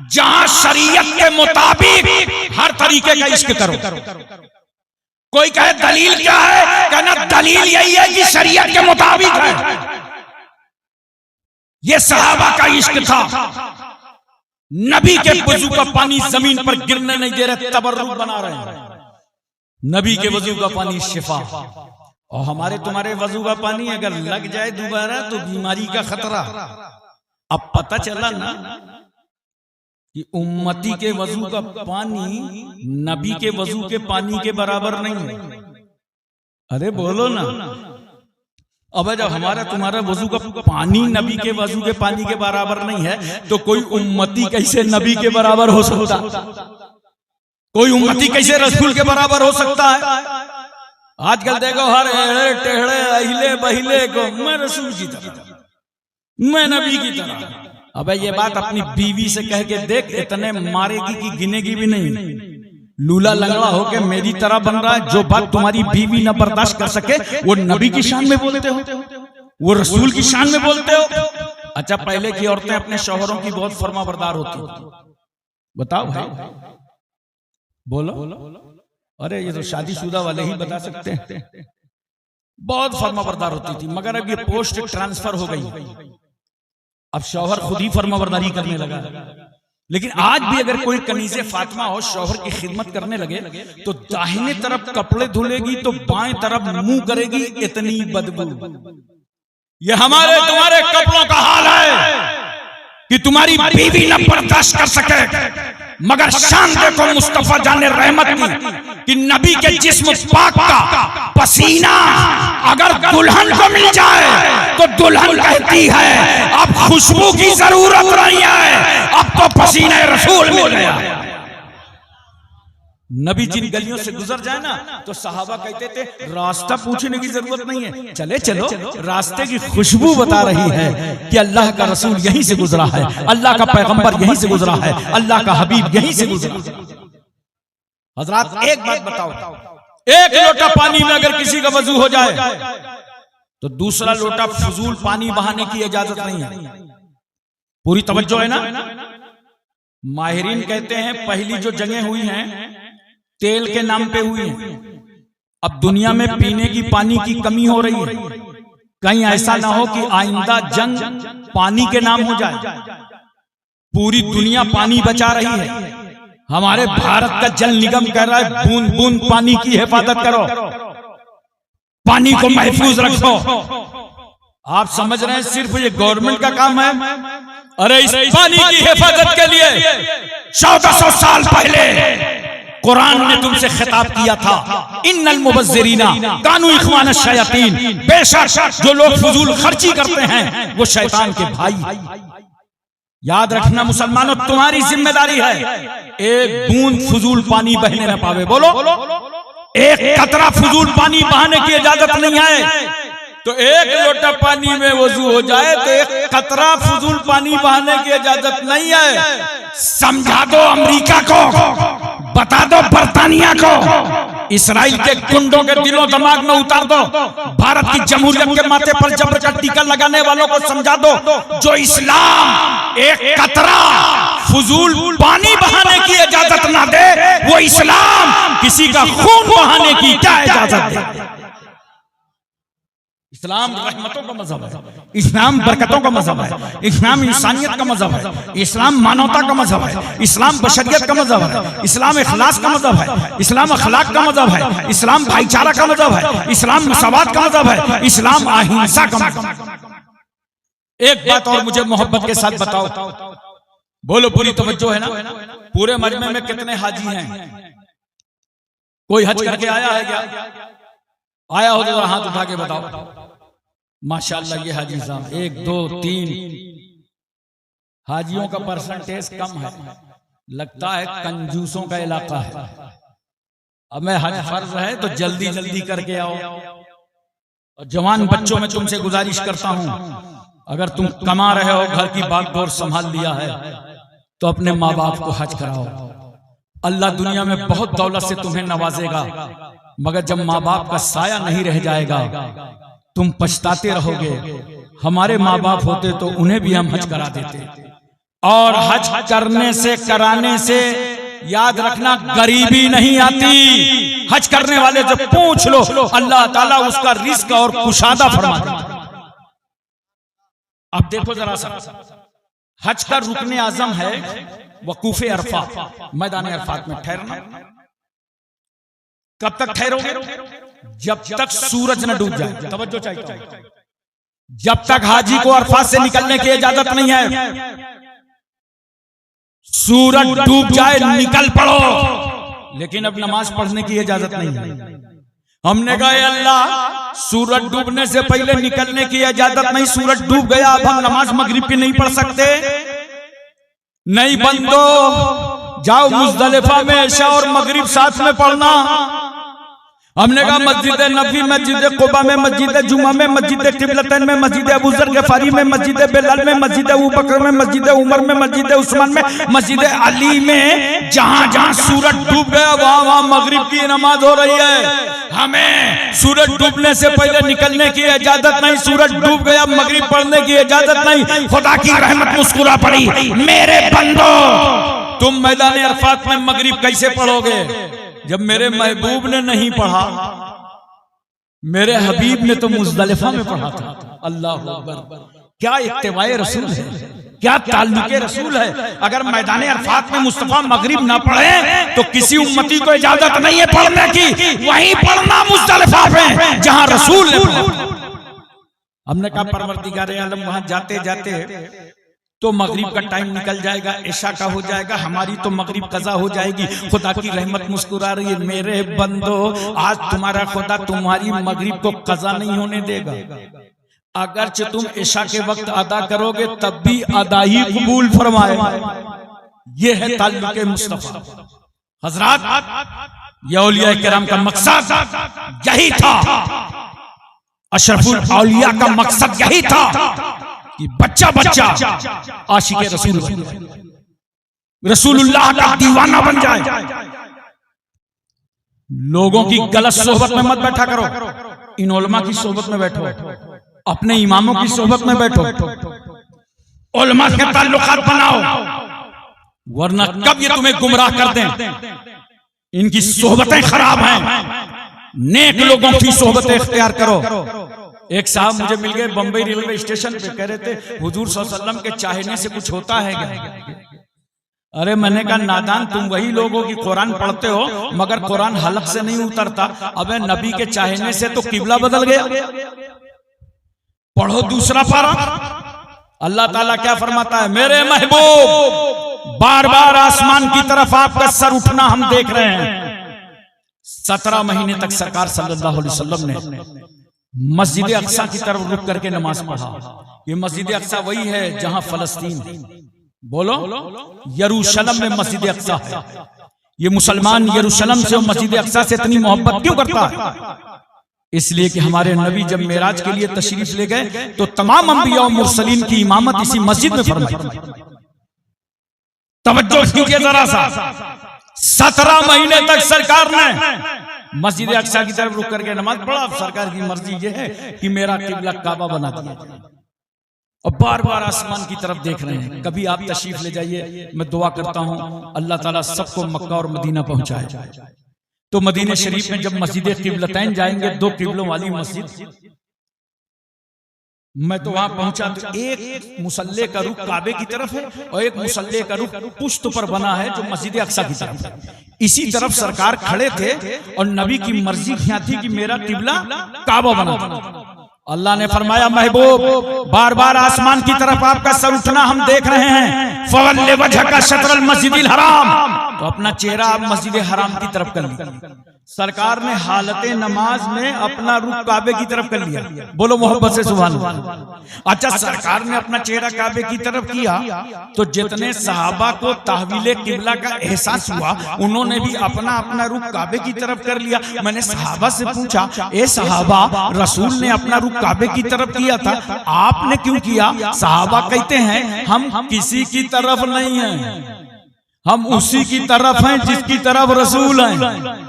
जहां शरीयत के मुताबिक हर तरीके का इश्क करो। कोई कहे दलील क्या है? कहना दलील यही है कि शरीयत के मुताबिक है। ये सहाबा का इश्क था, नबी के वजू का पानी जमीन पर गिरने नहीं दे रहे, तबर्रुक बना रहे हैं। नबी के वजू का पानी शिफा, और हमारे तुम्हारे वजू का पानी अगर लग जाए दोबारा तो बीमारी का खतरा। अब पता चला ना कि उम्मती के वजू का पानी नबी के वजू के पानी के बराबर नहीं है। अरे बोलो ना, अब जब हमारा तुम्हारा वजू का पानी नबी के वजू के पानी के बराबर नहीं है तो कोई उम्मती कैसे नबी के बराबर हो सकता? कोई उम्मती कैसे रसूल के बराबर हो सकता है? आजकल देखो हर एड़े टेढ़े अहिले बहिले को मैं रसूल की तरह, मैं नबी की तरह। अबे ये बात अपनी बीवी से कह के देख, इतने मारेगी कि गिनेगी भी नहीं। लूला लंगड़ा होके मेरी तरह बन रहा है। जो बात तुम्हारी बीवी न बर्दाश्त कर सके वो नबी की शान में बोलते हो, वो रसूल की शान में बोलते हो। अच्छा, पहले की औरतें अपने शौहरों की बहुत फरमाबरदार होती, बताओ भाई, बोलो। अरे ये तो शादीशुदा वाले ही बता सकते हैं, बहुत फरमाबरदार होती थी। मगर अब ये पोस्ट ट्रांसफर हो गई, अब शौहर खुद ही फरमाबरदारी करने लगा। लेकिन आज भी अगर कोई कनीज़े फातिमा हो शौहर की खिदमत करने लगे तो दाहिने तरफ कपड़े धुलेगी तो बाएं तरफ मुंह करेगी, इतनी बदबू। ये हमारे तुम्हारे कपड़ों का हाल है कि तुम्हारी बीवी न बर्दाश्त कर सके। मगर शान देखो मुस्तफा जाने रहमत की कि नबी के जिस्म पाक का पसीना अगर दुल्हन को मिल जाए तो दुल्हन कहती है अब खुशबू की जरूरत नहीं है, अब तो पसीने रसूल मिल गया। नबी जिन गलियों से गुजर जाए ना तो सहाबा कहते थे रास्ता पूछने की जरूरत नहीं है, चले चलो, रास्ते की खुशबू बता रही है कि अल्लाह का रसूल यहीं से गुजरा है, अल्लाह का पैगंबर यहीं से गुजरा है, अल्लाह का हबीब यहीं से गुजरा है। हजरात एक बात बताओ, एक लोटा पानी में अगर किसी का वजू हो जाए तो दूसरा लोटा फजूल पानी बहाने की इजाजत नहीं है। पूरी तवज्जो है ना। माहिरीन कहते हैं पहली जो जंगें हुई हैं तेल के नाम पे हुई हैं। अब दुनिया में पीने की पानी की कमी हो रही है, कहीं ऐसा ना हो कि आइंदा जंग पानी के नाम हो जाए। पूरी दुनिया पानी बचा रही है, हमारे भारत का जल निगम कह रहा है बूंद बूंद पानी की हिफाजत करो, पानी को महफूज रखो। आप समझ रहे हैं सिर्फ ये गवर्नमेंट का काम है? अरे इस पानी की हिफाजत के लिए 1400 साल पहले कुरान ने तुमसे खिताब किया था, इन्नल मुबज्जिरीना कानू इख्वान शयातीन, बेशक जो लोग फजूल खर्ची करते हैं वो शैतान के भाई। याद रखना मुसलमानों, तुम्हारी जिम्मेदारी है एक बूंद फजूल पानी बहने न पावे। बोलो, एक कतरा फजूल पानी बहाने की इजाजत नहीं है। तो एक लोटा पानी में वजू हो जाए तो एक कतरा फजूल पानी बहाने की इजाजत नहीं है। समझा दो अमेरिका को, बता दो बर्तानिया को, इसराइल के गुंडों के दिलों दिमाग में उतार दो, भारत की जमहूरियत के माथे पर जबर का टीका लगाने वालों को समझा दो, जो इस्लाम एक कतरा फजूल पानी बहाने की इजाजत ना दे, वो इस्लाम किसी का खून बहाने की क्या इजाजत दे। इस्लाम रहमतों का मजहब है, इस्लाम बरकतों का मजहब है, इस्लाम इंसानियत का मजहब है, इस्लाम मानवता का मजहब है, इस्लाम बशरियत का मजहब है, इस्लाम इखलास का मजहब है, इस्लाम अखलाक का मजहब है, इस्लाम भाईचारा का मजहब है, इस्लाम मसावत का मजहब है, इस्लाम अहिंसा का मजहब। एक बात और मुझे मोहब्बत के साथ बताओ, बोलो पूरी तवज्जो है ना। पूरे मजमे में कितने हाजी हैं? कोई हज करके आया है क्या? आया हो तो हाथ उठा के बताओ। माशाअल्लाह ये हाजी साहब 1 2 3 हाजियों का परसेंटेज कम है, लगता है कंजूसों का इलाका है। अब मैं हज फर्ज है तो जल्दी जल्दी करके आओ। और जवान बच्चों में तुमसे गुजारिश करता हूं, अगर तुम कमा रहे हो, घर की बागडोर संभाल लिया है, तो अपने माँ बाप को हज कराओ। अल्लाह दुनिया में बहुत दौलत से तुम्हें नवाजेगा, मगर जब माँ बाप का साया नहीं रह जाएगा तुम पछताते रहोगे। हमारे माँ बाप होते तो उन्हें भी हम हज करा देते। और हज करने से, कराने से याद रखना गरीबी नहीं आती। हज करने वाले जब पूछ लो, अल्लाह ताला उसका रिस्क और कुशादा फरमा देता। अब देखो जरा सा, हज का रुकने आजम है वकूफे अरफा, मैदान अरफात में ठहरना। कब तक ठहरोगे? जब तक सूरज न डूब जाए। तवज्जो चाहिए। जब तक हाजी को अरफात से निकलने की इजाजत नहीं है, सूरज डूब जाए निकल पड़ो, लेकिन अब नमाज पढ़ने की इजाजत नहीं है। हमने कहा अल्लाह सूरज डूबने से पहले निकलने की इजाजत नहीं, सूरज डूब गया, अब हम नमाज मगरिब की नहीं पढ़ सकते। नहीं बंदो, जाओ मुज़दलिफा में इशा और मगरिब साथ में पढ़ना। हमने कहा मस्जिद नबी, मस्जिद कुबा में, मस्जिद जुमा में, मस्जिद किबलतैन में, मस्जिद अबू ज़र गफारी में, मस्जिद बिलाल में, मस्जिद अबू बकर में, मस्जिद उमर में, मस्जिद उस्मान में, मस्जिद अली में, जहां जहां सूरज डूब गया वहां वहां मगरिब की नमाज हो रही है। हमें सूरज डूबने से पहले निकलने की इजाजत नहीं, सूरज डूब गया मगरिब पढ़ने की इजाजत नहीं। खुदा की रहमत मुस्कुरा पड़ी। मेरे बंदो, तुम मैदान अरफात में मगरिब कैसे पढ़ोगे जब मेरे महबूब ने नहीं पढ़ा? मेरे हबीब ने तो मुज़दलिफा में पढ़ा था। अल्लाह अकबर, क्या इत्तिबाए रसूल है, क्या ताल्लुके रसूल है। अगर मैदान अरफात में मुस्तफा मगरिब ना पढ़े तो किसी उम्मती को इजाजत नहीं है पढ़ने की। वहीं पढ़ना मुज़दलिफा में जहां रसूल ने पढ़ा। हमने कहा परवरदिगार आलम वहां जाते जाते तो मगरिब का टाइम निकल जाएगा, इशा का हो जाएगा, हमारी तो मगरिब कज़ा हो जाएगी। खुदा की रहमत मुस्कुरा रही है। मेरे बंदो, आज तुम्हारा खुदा तुम्हारी मगरिब को कज़ा नहीं होने देगा। अगरचे तुम इशा के वक्त अदा करोगे तब भी अदा ही कबूल फरमाएगा। ये है ताल्लुके मुस्तफा। हजरात, ये औलिया किराम का मकसद यही था, अशरफुल औलिया का मकसद यही था कि बच्चा बच्चा आशिक रसूल, रसूलुल्लाह का दीवाना बन जाए। लोगों की गलत सोहबत में मत बैठा करो, इन उलमा की सोहबत में बैठो, अपने इमामों की सोहबत में बैठो, उलमा के ताल्लुकात बनाओ, वरना कब ये तुम्हें गुमराह कर दें। इनकी सोहबतें खराब हैं, नेक लोगों की सोहबतें इख्तियार करो। एक साहब मुझे मिल गए बंबई रेलवे स्टेशन पे, कह रहे थे हुजूर सल्लल्लाहु अलैहि वसल्लम के चाहने से कुछ होता है क्या? अरे मैंने कहा नादान, तुम वही लोग हो कि कुरान पढ़ते हो मगर कुरान हलक से नहीं उतरता। अबे नबी के चाहने से तो किबला बदल गया। पढ़ो दूसरा पारा, अल्लाह ताला क्या फरमाता है, मेरे महबूब बार बार आसमान की तरफ आपका सर उठना हम देख रहे हैं। 17 महीने तक सरकार सल्लल्लाहु अलैहि वसल्लम ने मस्जिद अक्सा की तरफ रुक करके नमाज पढ़ा। ये मस्जिद अक्सा वही है जहां फलस्तीन, बोलो यरूशलेम में मस्जिद अक्सा है। ये मुसलमान यरूशलेम से और मस्जिद अक्सा से इतनी मोहब्बत क्यों करता है? इसलिए कि हमारे नबी जब मेराज के लिए तशरीफ ले गए तो तमाम अंबिया और मुरसलीन की इमामत इसी मस्जिद में फरमाई। तवज्जो कीजिए जरा सा, 17 महीने तक सरकार ने मस्जिद अक्सा की तरफ रुक करके नमाज पढ़ा। सरकार की मर्जी ये है कि मेरा किबला काबा बना दिया जाए, और बार बार आसमान की तरफ देख रहे हैं। कभी आप तशरीफ ले जाइए, मैं दुआ करता हूं अल्लाह ताला सबको मक्का और मदीना पहुंचाए। तो मदीने शरीफ में जब मस्जिद किबलतैन जाएंगे, 2 किबलों वाली मस्जिद, मैं तो वहां पहुंचा तो एक मुसल्ले का रुख काबे की तरफ है और एक मुसल्ले का रुख पुश्त पर बना है जो मस्जिद अक्सा की तरफ है। इसी तरफ सरकार खड़े थे और नबी की मर्जी क्या थी कि मेरा किबला काबा बना था। अल्लाह ने फरमाया महबूब बार बार आसमान की तरफ आपका सर उठना हम देख रहे हैं। फवल्ले वजहका शत्रल मस्जिदिल हराम, तो अपना चेहरा आप मस्जिद हराम की तरफ कर लिया। सरकार ने हालत नमाज में अपना रुख काबे की तरफ कर लिया। बोलो मोहब्बत से सुभान अल्लाह। अच्छा, सरकार ने अपना चेहरा काबे की तरफ किया तो जितने सहाबा को तहवीले किबला का एहसास हुआ उन्होंने भी अपना अपना रुख काबे की तरफ कर लिया। मैंने सहाबा से पूछा, ए सहाबा, रसूल ने अपना रुख काबे की तरफ किया था, आपने क्यों किया? सहाबा कहते हैं हम किसी की तरफ नहीं हैं, हम उसी की तरफ हैं जिसकी तरफ रसूल हैं।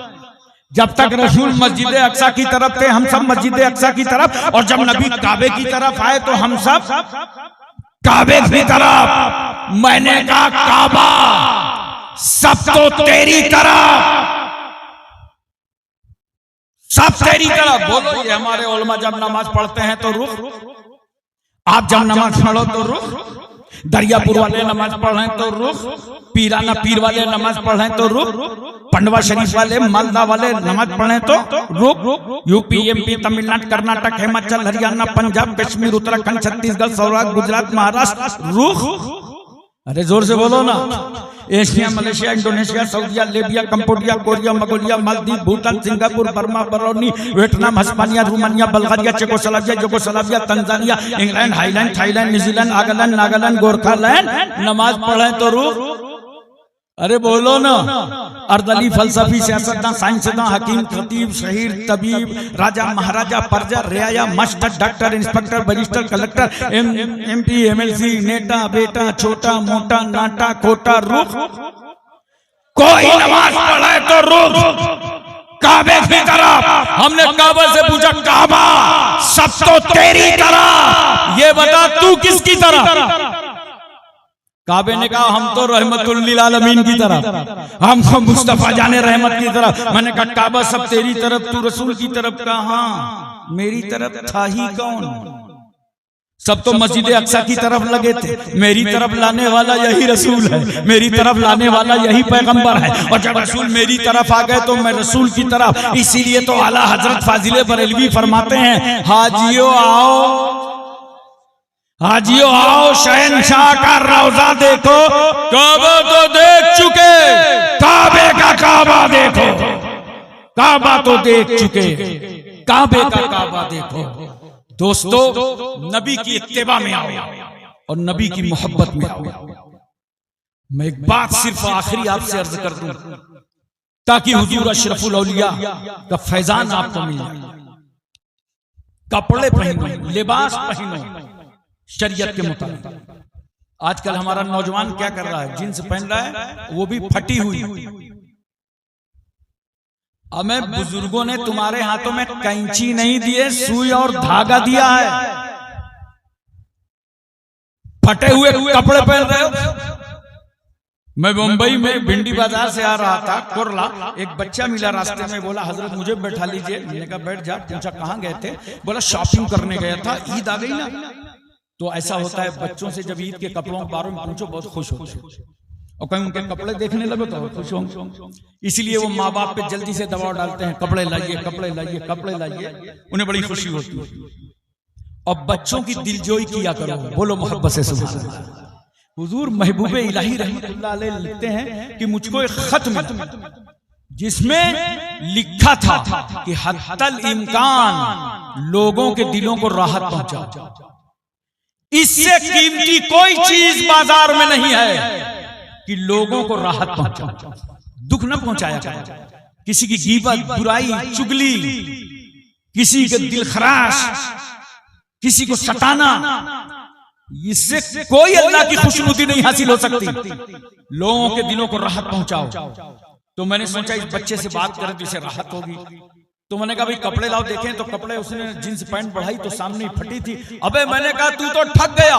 जब तक रसूल मस्जिद अक्सा की तरफ थे हम सब मस्जिद अक्सा की तरफ, और जब नबी काबे की तरफ आए तो हम सब काबे की तरफ। मैंने कहा काबा सब तो तेरी तरफ, सब तेरी तरफ। बोलो, ये हमारे उलमा जब नमाज पढ़ते हैं तो रुख, आप जब नमाज पढ़ो तो रुख, दरियापुर वाले नमाज पढ़े तो रुख, पीराना पीर वाले नमाज पढ़े तो रुख, पंडवा शरीफ वाले मालदा वाले नमाज पढ़े तो रुख, यूपी एमपी तमिलनाडु कर्नाटक हिमाचल हरियाणा पंजाब कश्मीर उत्तराखंड छत्तीसगढ़ सौराष्ट्र गुजरात महाराष्ट्र रुख। अरे जोर से बोलो ना। एशिया मलेशिया इंडोनेशिया सऊदिया Libya Cambodia Korea Mongolia Maldives Bhutan Singapore Burma Barauni Vietnam Hispania Romania Bulgaria Czechoslovakia Yugoslavia Tanzania England Highland Thailand New Zealand Nagaland Nagaland Gorkhaland नमाज पढ़े तो रुख। अरे बोलो ना। अर्दली फलसफी सियासतदान साइंसदान हकीम खतीब शहीर तबीब राजा महाराजा प्रजा रियाया master doctor inspector barrister collector MP MLC नेता बेटा छोटा मोटा नाटा खोटा रुख। कोई नमाज पढ़े तो रुख काबे की तरफ। हमने काबा से पूछा, काबा सब तो तेरी तरफ, ये बता तू किसकी तरफ? काबे ने कहा हम तो रहमतुल लिल आलमीन की तरफ, हमको मुस्तफा जाने रहमत की तरफ। मैंने कहा काबा सब तेरी तरफ, तू रसूल की तरफ कहां? मेरी तरफ था ही कौन? सब तो मस्जिद अक्सा की तरफ लगे थे। मेरी तरफ लाने वाला यही रसूल है, मेरी तरफ लाने वाला यही पैगंबर है। और जब रसूल मेरी तरफ आ गए तो मैं रसूल की तरफ। इसीलिए तो आला हजरत फाजिले बरेलवी फरमाते हैं, हाजियो आओ, हाजियो आओ, शहनशाह का रौजा देखो। काबा तो देख चुके, काबे का काबा देखो। काबा तो देख चुके, काबे का काबा देखो। दोस्तों, नबी की इत्तिबा में आओ और नबी की मोहब्बत में आओ। मैं एक बात सिर्फ आखिरी आपसे अर्ज कर दूं ताकि हुजूर अशरफुल औलिया का फैजान आपको मिल जाए। कपड़े पहनो, लिबास पहनो शरीयत के मुताबिक। आजकल हमारा नौजवान क्या कर रहा है? जींस पहन रहा है, वो भी फटी हुई। हमें बुजुर्गों ने तुम्हारे हाथों में कैंची नहीं दिए, सुई और धागा दिया है। फटे हुए कपड़े पहन रहे हो। मैं मुंबई में भिंडी बाजार से आ रहा था, कुरला, एक बच्चा मिला रास्ते में, बोला हजरत मुझे बैठा लीजिए। मैंने कहा बैठ जा। पूछा कहाँ गए थे? बोला शॉपिंग करने गया था, ईद आ गई ना। तो ऐसा होता है बच्चों से जब ईद के कपड़ों के बारे में पूछो बहुत खुश होते हैं, और कहीं उनके कपड़े देखने लगे तो खुश होंगे। इसलिए वो माँ बाप पे जल्दी से दबाव डालते हैं, कपड़े लाइए कपड़े लाइए कपड़े लाइए, उन्हें बड़ी खुशी होती है। और बच्चों की दिलजोई किया करो, बोलो मोहब्बत से सुभान अल्लाह। हुजूर महबूब इलाही रहमतुल्लाह अलैह लिखते हैं कि मुझको एक खत मिला जिसमें लिखा था कि हत्तल इम्कान लोगों के दिलों को राहत पहुंचा, इससे कीमती कोई चीज बाजार में नहीं है कि लोगों को राहत पहुंचा, दुख न पहुंचाया करो। किसी की गीबत, बुराई, चुगली, किसी के दिल खराश, किसी को सताना, इससे कोई अल्लाह की खुशनुदी नहीं हासिल हो सकती। लोगों के दिलों को राहत पहुंचाओ। तो मैंने सोचा इस बच्चे से बात करें तो इसे राहत होगी। तो मैंने कहा भाई कपड़े लाओ देखें। तो कपड़े उसने जींस पैंट बढ़ाई तो सामने ही फटी थी। अबे मैंने कहा तू तो ठग गया।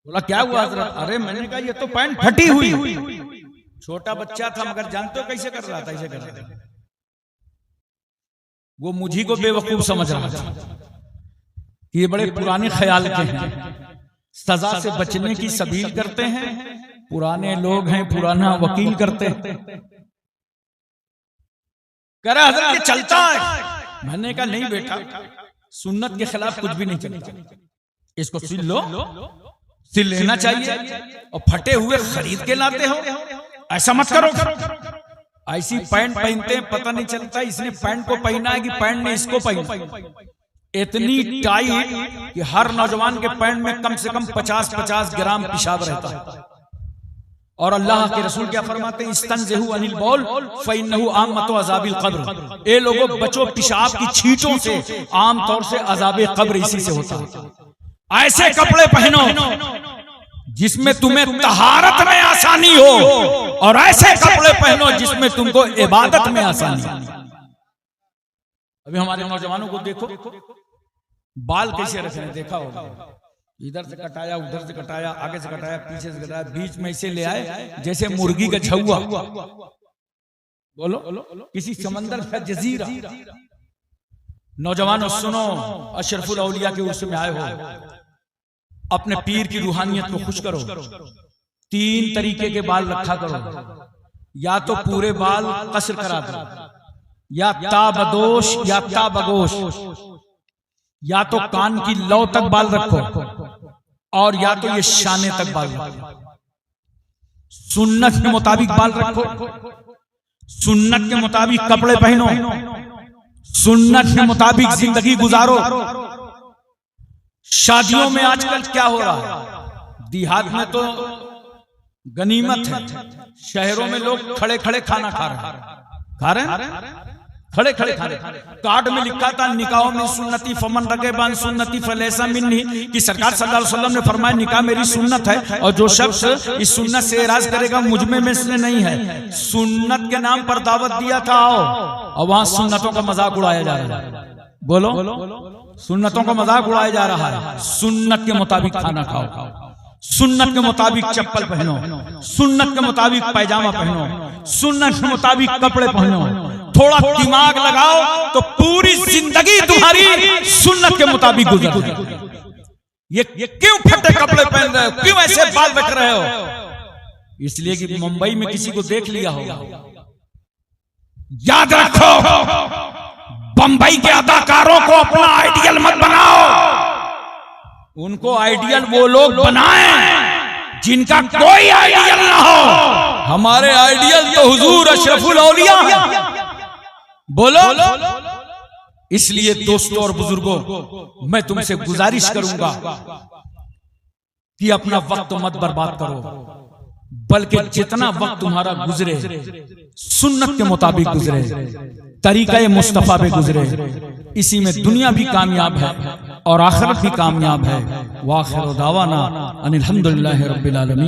बोला क्या हुआ हजरत? अरे मैंने कहा ये तो पैंट फटी हुई। छोटा बच्चा था मगर जानते हो कैसे कर रहा था? ऐसे कर रहा था। वो मुझी को बेवकूफ समझ रहा था। ये बड़े पुराने ख्याल के हैं, सजा से बचने की सबील करते हैं, पुराने लोग हैं, पुराना वकील करते हैं। कह रहा हजरत ये चलता है। मैंने कहा नहीं बेटा, सुन्नत के खिलाफ कुछ भी नहीं चलता। इसको सिल लो, सिल लेना चाहिए। और फटे हुए खरीद के लाते हो, ऐसा मत करो। ऐसी पैंट पहनते हैं पता नहीं चलता इसने पैंट को पहना है कि पैंट ने इसको पहना। इतनी टाइट कि हर नौजवान के पैंट में कम से कम 50-50 ग्राम पेशाब रहता है। और अल्लाह के रसूल क्या फरमाते हैं? इस्तंज़िहु अनिल बौल फ़इन्नहु आम्मतु अज़ाबिल क़ब्र। ए लोगों बचो पेशाब की छींटों से, आमतौर से अज़ाबे क़ब्र इसी से होता है। ऐसे कपड़े पहनो जिसमें तुम्हें तहारत में आसानी हो, और ऐसे कपड़े पहनो जिसमें तुमको इबादत में आसानी हो। अभी हमारे नौजवानों को देखो, बाल कैसे रख रहे हैं, देखा होगा। इधर से कटाया, उधर से कटाया, आगे से कटाया, पीछे से कटाया, बीच में इसे ले आए जैसे मुर्गी का झुआ। बोलो किसी समंदर का जजीरा। नौजवानों सुनो, अशरफुल औलिया के उर्स में आए हो, अपने पीर की रूहानियत को खुश करो। 3 तरीके के बाल रखा करो। या तो पूरे बाल कसर करा दो, या ताबदोश या ताबगोश, या तो कान की लौ तक बाल रखो, और या तो ये शाने तक बाल रखो। सुन्नत के मुताबिक बाल रखो, सुन्नत के मुताबिक कपड़े पहनो, सुन्नत के मुताबिक जिंदगी गुजारो। शादियों में आजकल क्या हो रहा है? देहात में तो गनीमत है, शहरों में लोग खड़े खड़े खाना खा रहे हैं। खड़े खड़े खाने। कार्ड में लिखा था निकाहों में सुन्नती फमन रगेबान सुन्नती फलैसा मिन्नी, कि सरकार सल्लल्लाहु अलैहि वसल्लम ने फरमाया निकाह मेरी सुन्नत है, और जो शख्स इस सुन्नत से एराज करेगा मुझ में इसलिए नहीं है। सुन्नत के नाम पर दावत दिया था, और वहां सुन्नतों का मजाक उड़ाया जा रहा है। बोलो सुन्नतों का मजाक उड़ाया जा रहा है। सुन्नत के मुताबिक खाना खाओ, सुन्नत के मुताबिक चप्पल पहनो, सुन्नत के मुताबिक पैजामा पहनो, सुन्नत के मुताबिक कपड़े पहनो। थोड़ा दिमाग लगाओ तो पूरी जिंदगी तुम्हारी सुन्नत के मुताबिक गुजर जाए। ये क्यों फटे कपड़े पहन रहे हो? क्यों ऐसे बाल रख रहे हो? इसलिए कि मुंबई में किसी को देख लिया होगा। याद रखो, बंबई के अदाकारों को अपना आइडियल मत बनाओ। उनको आइडियल वो लोग बनाएं जिनका कोई आइडियल ना हो। हमारे आइडियल तो हुजूर अशरफुल औलिया। बोलो। इसलिए दोस्तों और बुजुर्गों, मैं तुमसे गुजारिश करूंगा कि अपना वक्त मत बर्बाद करो, बल्कि जितना वक्त तुम्हारा गुजरे सुन्नत के मुताबिक गुजरे, तरीक़े मुस्तफ़ा पे गुजरे। इसी में दुनिया भी कामयाब है और आखिरत भी कामयाब है। वाखिर दावाना अनिल हम्दुलिल्लाहि रब्बिल आलमीन।